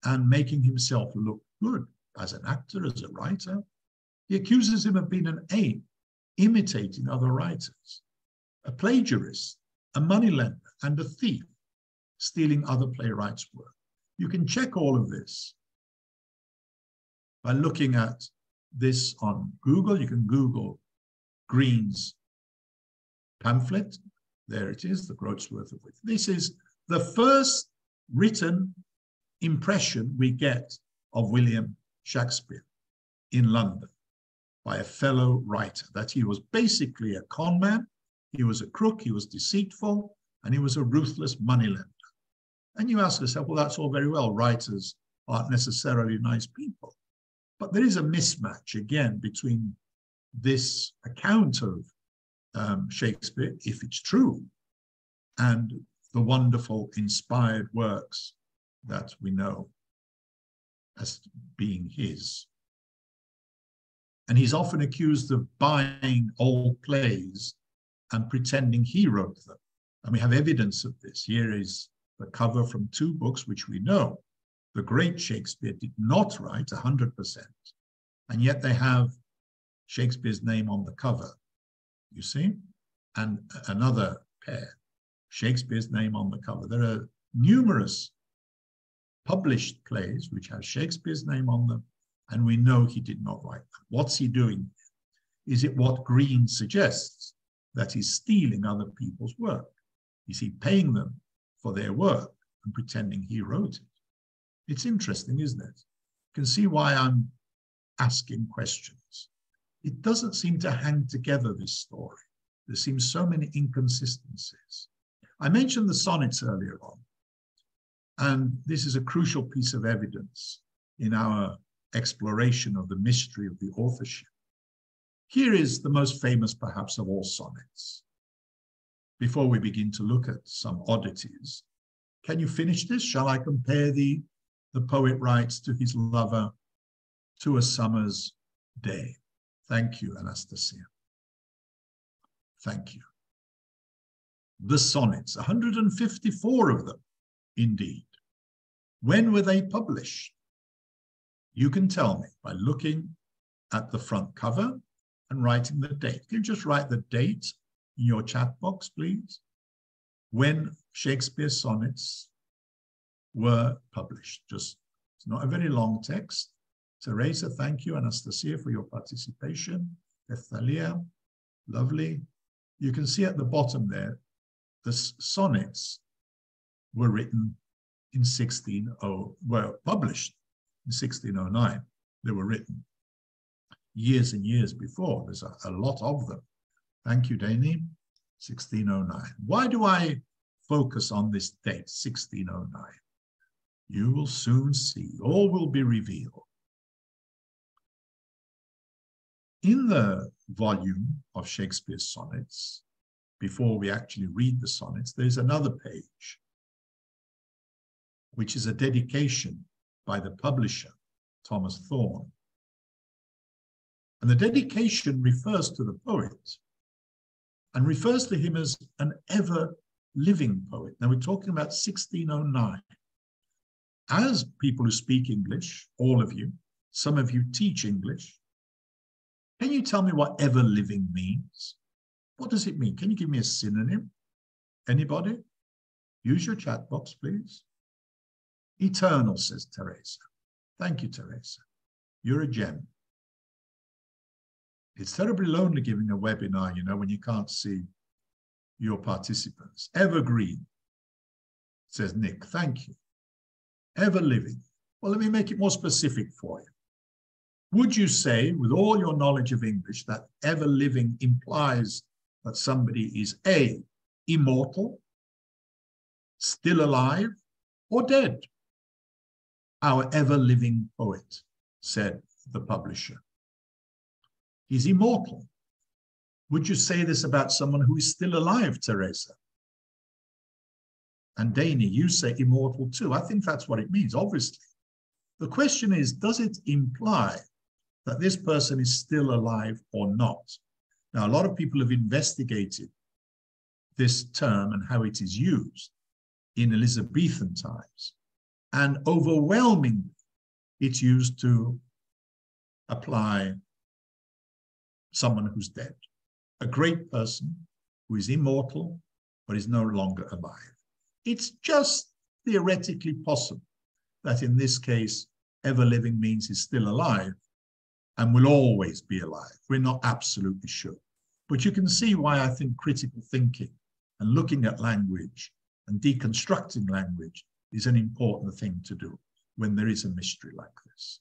and making himself look good as an actor, as a writer. He accuses him of being an ape, imitating other writers, a plagiarist, a moneylender, and a thief, stealing other playwrights' work. You can check all of this by looking at this on Google. You can Google Greene's pamphlet. There it is, the Groatsworth of Wit. This is the first written impression we get of William Shakespeare in London by a fellow writer, that he was basically a con man, he was a crook, he was deceitful, and he was a ruthless moneylender. And you ask yourself, well, that's all very well. Writers aren't necessarily nice people. But there is a mismatch, again, between this account of Shakespeare, if it's true, and the wonderful inspired works that we know as being his. And he's often accused of buying old plays and pretending he wrote them. And we have evidence of this. Here is the cover from two books which we know the great Shakespeare did not write 100%, and yet they have Shakespeare's name on the cover, you see? And another pair, Shakespeare's name on the cover. There are numerous published plays which have Shakespeare's name on them, And we know he did not write them. What's he doing? Is it what Green suggests, that he's stealing other people's work? Is he paying them for their work and pretending he wrote it? It's interesting, isn't it? You can see why I'm asking questions. It doesn't seem to hang together, this story. There seems so many inconsistencies. I mentioned the sonnets earlier on, and this is a crucial piece of evidence in our exploration of the mystery of the authorship. Here is the most famous, perhaps, of all sonnets. Before we begin to look at some oddities, can you finish this? Shall I compare thee? The poet writes to his lover, to a summer's day. Thank you, Anastasia. Thank you. The sonnets, 154 of them, indeed. When were they published? You can tell me by looking at the front cover and writing the date. Can you just write the date in your chat box, please? When Shakespeare sonnets were published. Just, it's not a very long text. Teresa, thank you. Anastasia, for your participation. Ethalia, lovely. You can see at the bottom there, the sonnets were written in were published in 1609. They were written years and years before. There's a lot of them. Thank you, Dani. 1609. Why do I focus on this date, 1609? You will soon see. All will be revealed. In the volume of Shakespeare's sonnets, before we actually read the sonnets, there's another page, which is a dedication by the publisher, Thomas Thorne. And the dedication refers to the poet and refers to him as an ever-living poet. Now, we're talking about 1609. As people who speak English, all of you, some of you teach English, can you tell me what ever-living means? What does it mean? Can you give me a synonym? Anybody? Use your chat box, please. Eternal, says Teresa. Thank you, Teresa. You're a gem. It's terribly lonely giving a webinar, you know, when you can't see your participants. Evergreen, says Nick. Thank you. Ever-living. Well, let me make it more specific for you. Would you say, with all your knowledge of English, that ever-living implies that somebody is A, immortal, still alive, or dead? Our ever-living poet, said the publisher. He's immortal. Would you say this about someone who is still alive, Teresa? And Dani, you say immortal too. I think that's what it means, obviously. The question is, does it imply that this person is still alive or not? Now, a lot of people have investigated this term and how it is used in Elizabethan times. And overwhelmingly, it's used to apply someone who's dead, a great person who is immortal but is no longer alive. It's just theoretically possible that in this case, ever-living means he's still alive and will always be alive. We're not absolutely sure. But you can see why I think critical thinking and looking at language and deconstructing language is an important thing to do when there is a mystery like this.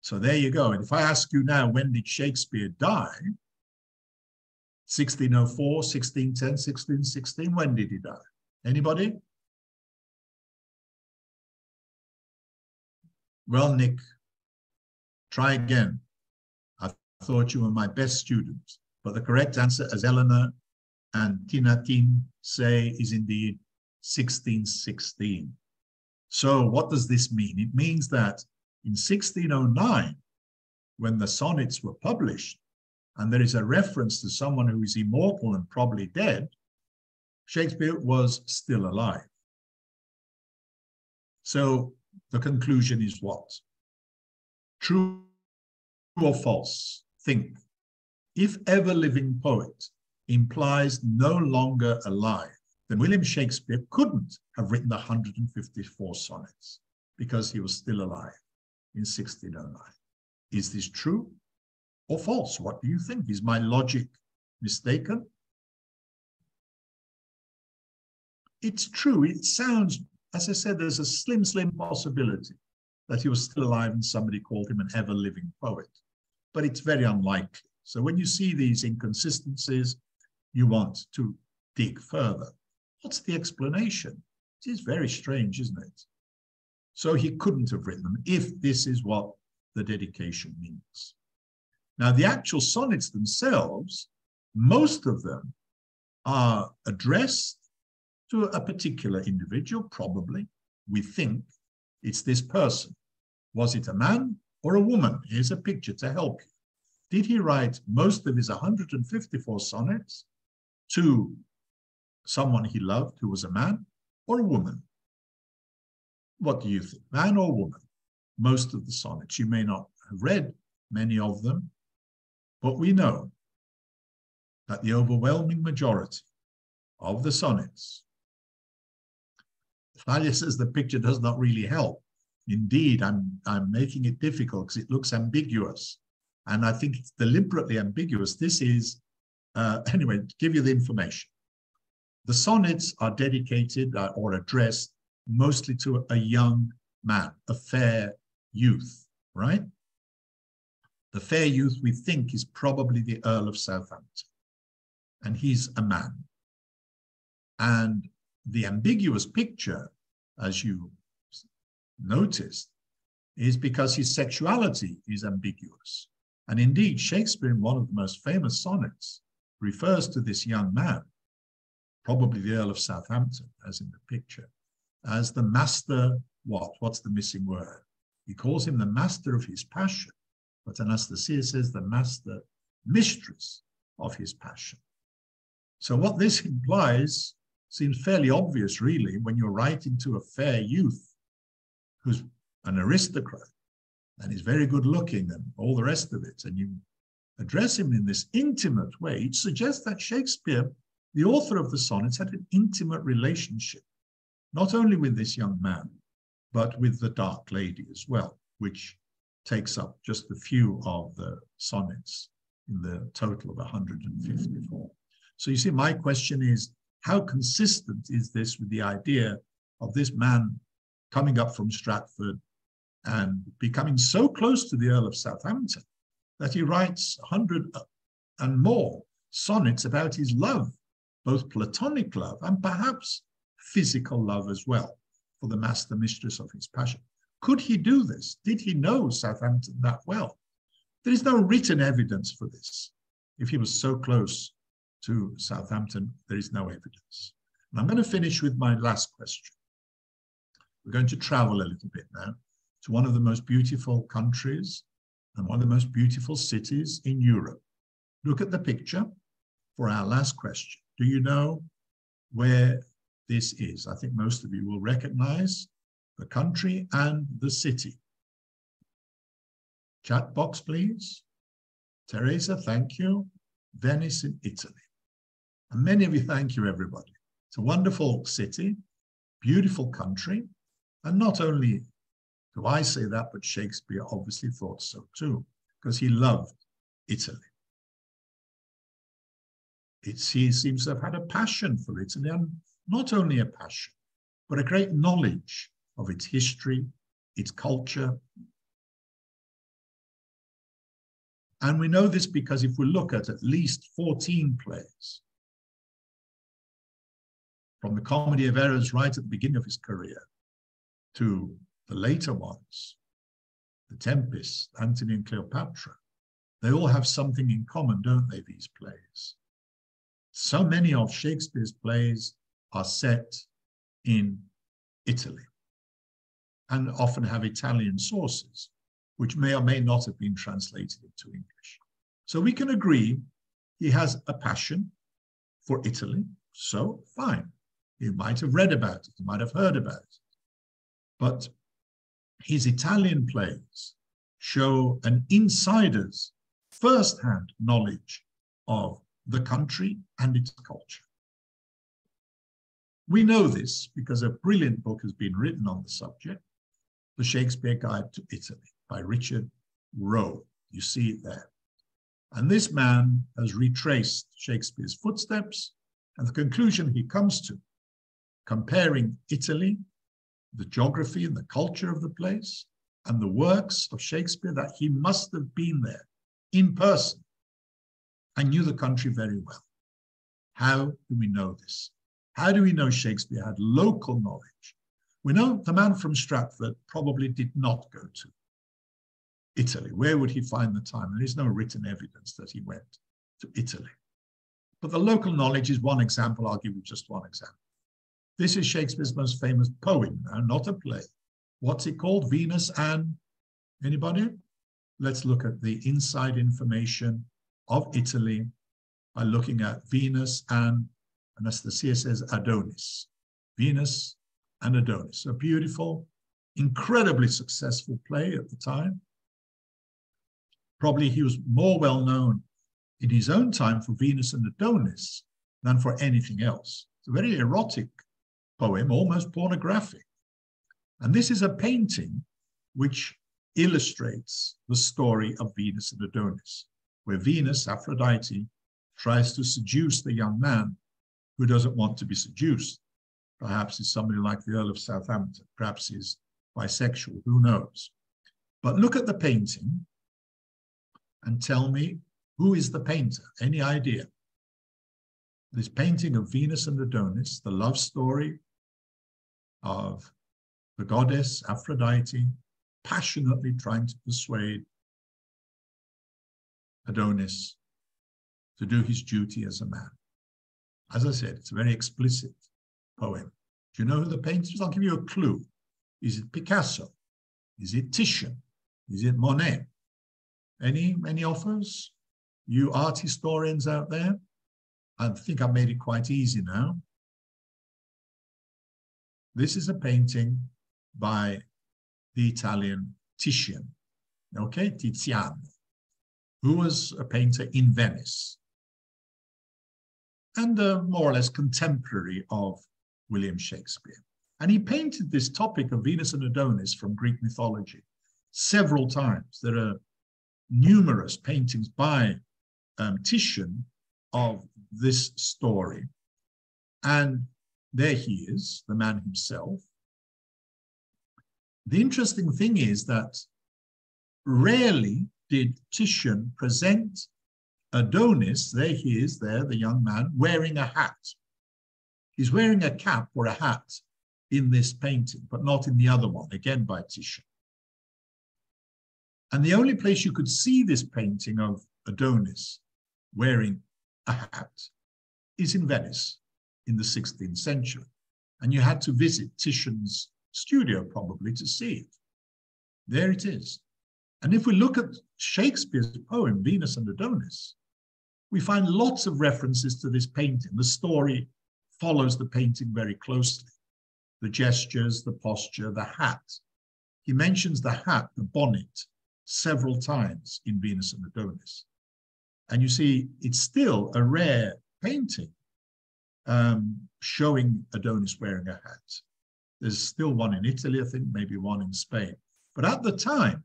So there you go. And if I ask you now, when did Shakespeare die? 1604, 1610, 1616, when did he die? Anybody? Well, Nick, try again. I thought you were my best student, but the correct answer, as Eleanor and Tinatin say, is indeed 1616. So what does this mean? It means that in 1609, when the sonnets were published, and there is a reference to someone who is immortal and probably dead, Shakespeare was still alive. So the conclusion is what? True or false? Think. If ever-living poet implies no longer alive, then William Shakespeare couldn't have written the 154 sonnets because he was still alive in 1609. Is this true or false? What do you think? Is my logic mistaken? It's true. It sounds, as I said, there's a slim possibility that he was still alive and somebody called him an ever-living poet. But it's very unlikely. So when you see these inconsistencies, you want to dig further. What's the explanation? It is very strange, isn't it? So he couldn't have written them if this is what the dedication means. Now, the actual sonnets themselves, most of them are addressed to a particular individual, probably. We think it's this person. Was it a man or a woman? Here's a picture to help you. Did he write most of his 154 sonnets to someone he loved who was a man or a woman? What do you think, man or woman? Most of the sonnets. You may not have read many of them, but we know that the overwhelming majority of the sonnets, Thalia says the picture does not really help. Indeed, I'm making it difficult because it looks ambiguous. And I think it's deliberately ambiguous. This is, anyway, to give you the information. The sonnets are dedicated or addressed mostly to a young man, a fair youth, right? The fair youth we think is probably the Earl of Southampton, and he's a man. And the ambiguous picture, as you noticed, is because his sexuality is ambiguous. And indeed, Shakespeare, in one of the most famous sonnets, refers to this young man, probably the Earl of Southampton, as in the picture, as the master, what? What's the missing word? He calls him the master of his passion, but Anastasia says the master, mistress of his passion. So what this implies seems fairly obvious, really, when you're writing to a fair youth who's an aristocrat and is very good looking and all the rest of it, and you address him in this intimate way. It suggests that Shakespeare, the author of the sonnets, had an intimate relationship, not only with this young man, but with the dark lady as well, which takes up just a few of the sonnets in the total of 154. So you see, my question is, how consistent is this with the idea of this man coming up from Stratford and becoming so close to the Earl of Southampton that he writes 100 and more sonnets about his love, both platonic love and perhaps physical love as well, for the master mistress of his passion? Could he do this? Did he know Southampton that well? There is no written evidence for this. If he was so close to Southampton, there is no evidence. And I'm going to finish with my last question. We're going to travel a little bit now to one of the most beautiful countries and one of the most beautiful cities in Europe. Look at the picture for our last question. Do you know where this is? I think most of you will recognize the country and the city. Chat box, please. Teresa, thank you. Venice in Italy. And many of you, thank you, everybody. It's a wonderful city, beautiful country. And not only do I say that, but Shakespeare obviously thought so too, because he loved Italy. He seems to have had a passion for Italy, and not only a passion, but a great knowledge of its history, its culture. And we know this because if we look at least 14 plays, from the Comedy of Errors right at the beginning of his career to the later ones, The Tempest, Antony and Cleopatra, they all have something in common, don't they, these plays? So many of Shakespeare's plays are set in Italy and often have Italian sources, which may or may not have been translated into English. So we can agree he has a passion for Italy, so fine. You might have read about it, you might have heard about it. But his Italian plays show an insider's first-hand knowledge of the country and its culture. We know this because a brilliant book has been written on the subject, The Shakespeare Guide to Italy by Richard row. You see it there. And this man has retraced Shakespeare's footsteps, and the conclusion he comes to, comparing Italy, the geography and the culture of the place, and the works of Shakespeare, that he must have been there in person and knew the country very well. How do we know this? How do we know Shakespeare had local knowledge? We know the man from Stratford probably did not go to Italy. Where would he find the time? There is no written evidence that he went to Italy. But the local knowledge is one example. I'll give you just one example. This is Shakespeare's most famous poem, now, not a play. What's it called? Venus and anybody? Let's look at the inside information of Italy by looking at Venus and Anastasia says Adonis. Venus and Adonis. A beautiful, incredibly successful play at the time. Probably he was more well known in his own time for Venus and Adonis than for anything else. It's a very erotic poem, almost pornographic. And this is a painting which illustrates the story of Venus and Adonis, where Venus, Aphrodite, tries to seduce the young man who doesn't want to be seduced. Perhaps he's somebody like the Earl of Southampton. Perhaps he's bisexual, who knows? But look at the painting and tell me, who is the painter? Any idea? This painting of Venus and Adonis, the love story of the goddess Aphrodite, passionately trying to persuade Adonis to do his duty as a man. As I said, it's a very explicit poem. Do you know who the painter is? I'll give you a clue. Is it Picasso? Is it Titian? Is it Monet? Any offers? You art historians out there? I think I've made it quite easy now. This is a painting by the Italian Titian, okay, Tiziano, who was a painter in Venice and more or less contemporary of William Shakespeare. And he painted this topic of Venus and Adonis from Greek mythology several times. There are numerous paintings by Titian of this story. And there he is, the man himself. The interesting thing is that rarely did Titian present Adonis, there he is, there, the young man, wearing a hat. He's wearing a cap or a hat in this painting, but not in the other one, again by Titian. And the only place you could see this painting of Adonis wearing a hat is in Venice in the 16th century. And you had to visit Titian's studio probably to see it. There it is. And if we look at Shakespeare's poem, Venus and Adonis, we find lots of references to this painting. The story follows the painting very closely. The gestures, the posture, the hat. He mentions the hat, the bonnet, several times in Venus and Adonis. And you see, it's still a rare painting showing Adonis wearing a hat. There's still one in Italy, I think, maybe one in Spain. But at the time,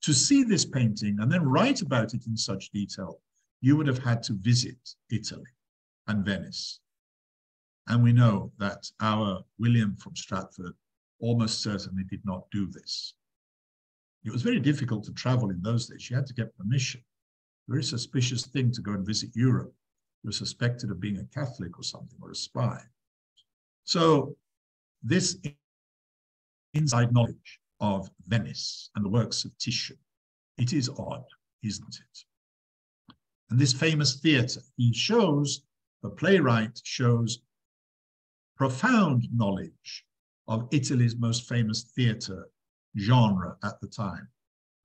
to see this painting and then write about it in such detail, you would have had to visit Italy and Venice. And we know that our William from Stratford almost certainly did not do this. It was very difficult to travel in those days. You had to get permission. Very suspicious thing to go and visit Europe. You were suspected of being a Catholic or something, or a spy. So this inside knowledge of Venice and the works of Titian, it is odd, isn't it? And this famous theatre, he shows, the playwright shows profound knowledge of Italy's most famous theatre genre at the time.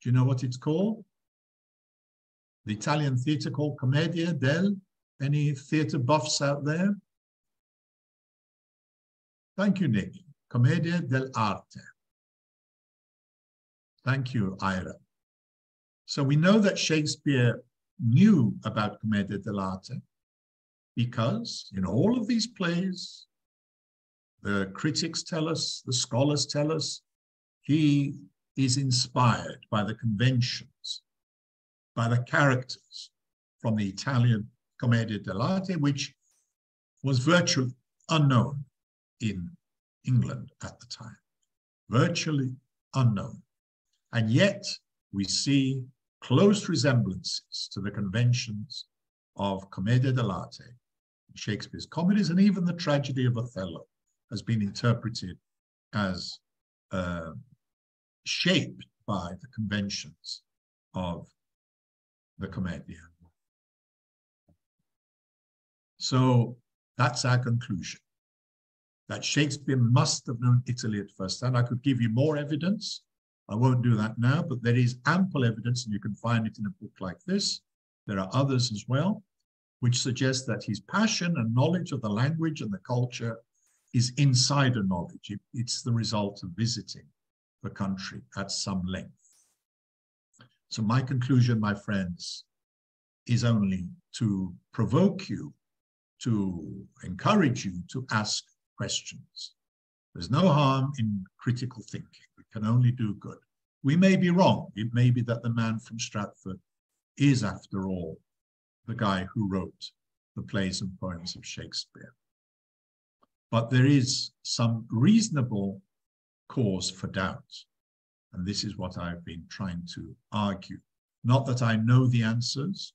Do you know what it's called? The Italian theatre called Commedia del... Any theatre buffs out there? Thank you, Nick. Commedia dell'arte. Thank you, Ira. So we know that Shakespeare knew about Commedia dell'arte because in all of these plays, the critics tell us, the scholars tell us, he is inspired by the conventions, by the characters from the Italian Commedia dell'arte, which was virtually unknown in England at the time, virtually unknown. And yet we see close resemblances to the conventions of Commedia dell'arte, Shakespeare's comedies, and even the tragedy of Othello has been interpreted as shaped by the conventions of the Commedia. So that's our conclusion, that Shakespeare must have known Italy at first hand. I could give you more evidence. I won't do that now, but there is ample evidence, and you can find it in a book like this. There are others as well, which suggest that his passion and knowledge of the language and the culture is insider knowledge. It's the result of visiting the country at some length. So my conclusion, my friends, is only to provoke you, to encourage you to ask questions. There's no harm in critical thinking. It can only do good. We may be wrong. It may be that the man from Stratford is, after all, the guy who wrote the plays and poems of Shakespeare. But there is some reasonable cause for doubt. And this is what I've been trying to argue. Not that I know the answers.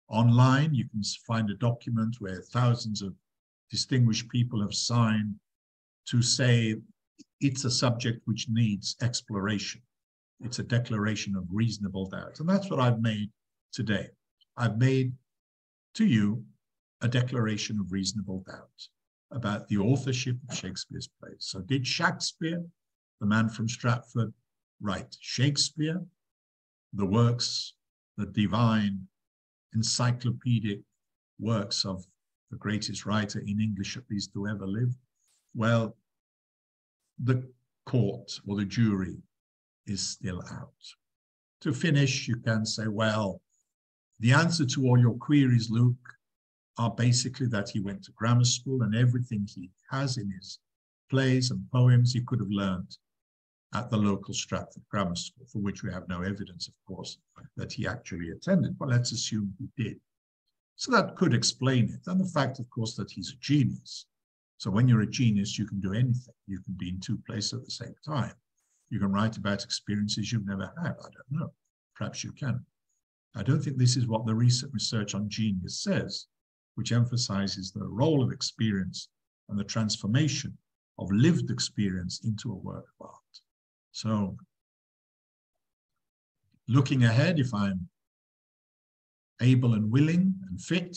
Online, you can find a document where thousands of distinguished people have signed to say it's a subject which needs exploration. It's a declaration of reasonable doubt. And that's what I've made today. I've made to you a declaration of reasonable doubt about the authorship of Shakespeare's plays. So did Shakespeare, the man from Stratford, write Shakespeare, the works, the divine, encyclopedic works of the greatest writer in English, at least, who ever lived? Well, the court or the jury is still out. To finish, you can say, well, the answer to all your queries, Luke, are basically that he went to grammar school and everything he has in his plays and poems he could have learned at the local Stratford Grammar School, for which we have no evidence, of course, that he actually attended, but let's assume he did. So that could explain it. And the fact, of course, that he's a genius. So when you're a genius, you can do anything. You can be in two places at the same time. You can write about experiences you've never had. I don't know. Perhaps you can. I don't think this is what the recent research on genius says, which emphasizes the role of experience and the transformation of lived experience into a work of art. So looking ahead, if I'm able and willing and fit,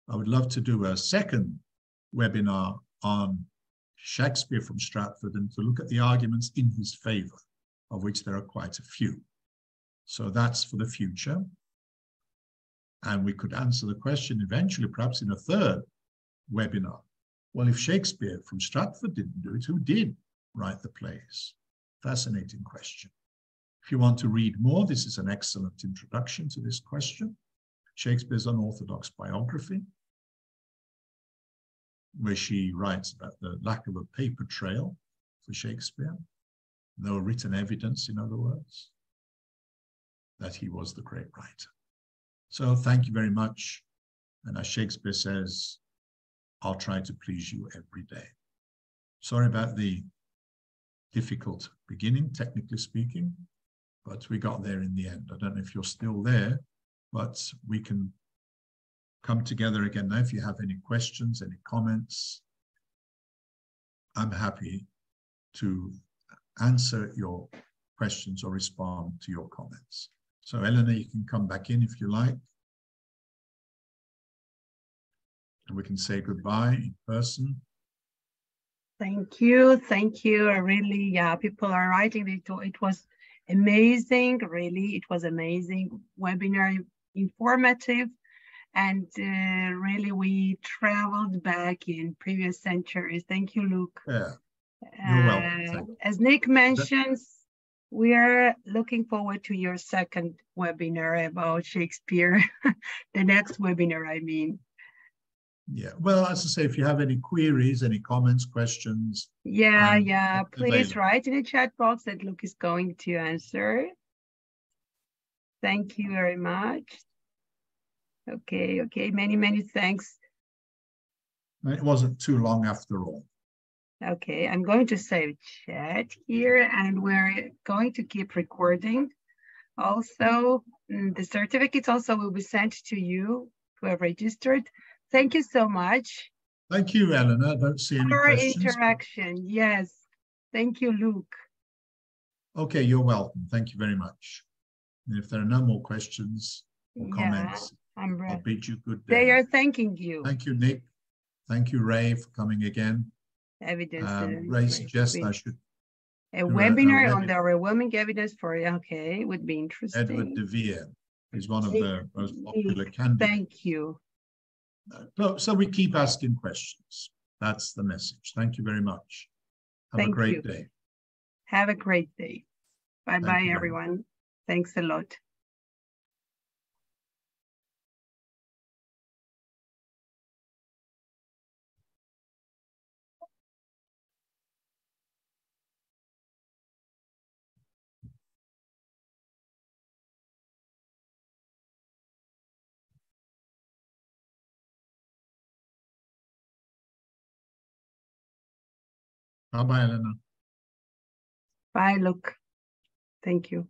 I would love to do a second webinar on Shakespeare from Stratford and to look at the arguments in his favor, of which there are quite a few. So that's for the future. And we could answer the question eventually, perhaps in a third webinar. Well, if Shakespeare from Stratford didn't do it, who did write the plays? Fascinating question. If you want to read more, this is an excellent introduction to this question. Shakespeare's Unorthodox Biography, where she writes about the lack of a paper trail for Shakespeare. No written evidence, in other words, that he was the great writer. So thank you very much. And as Shakespeare says, I'll try to please you every day. Sorry about the difficult beginning, technically speaking, but we got there in the end. I don't know if you're still there, but we can come together again now. If you have any questions, any comments, I'm happy to answer your questions or respond to your comments. So Eleanor, you can come back in if you like. And we can say goodbye in person. Thank you. Thank you. Really, yeah, people are writing. It was amazing. Really, it was amazing webinar, informative. And really, we traveled back in previous centuries. Thank you, Luke. Yeah, you're welcome. As Nick mentions, we are looking forward to your second webinar about Shakespeare. The next webinar, I mean. Yeah, well, as I say, if you have any queries, any comments, questions. Yeah, please available. write in the chat box that Luke is going to answer. Thank you very much. Okay, many thanks. It wasn't too long after all. Okay, I'm going to save chat here, and we're going to keep recording. Also, the certificates also will be sent to you who have registered. Thank you so much. Thank you, Eleanor. I don't see any For questions. interaction, yes. Thank you, Luke. Okay, you're welcome. Thank you very much. And if there are no more questions or comments, I'll bid you good day. They are thanking you. Thank you, Nick. Thank you, Ray, for coming again. Evidence. Ray suggests I should a webinar on the overwhelming evidence for, okay, would be interesting. Edward de Vere is one of the most popular candidates. Thank you. So we keep asking questions. That's the message. Thank you very much. Have a great day. Have a great day. Bye-bye, everyone. Thanks a lot. Bye-bye, Elena. Bye, Luke. Thank you.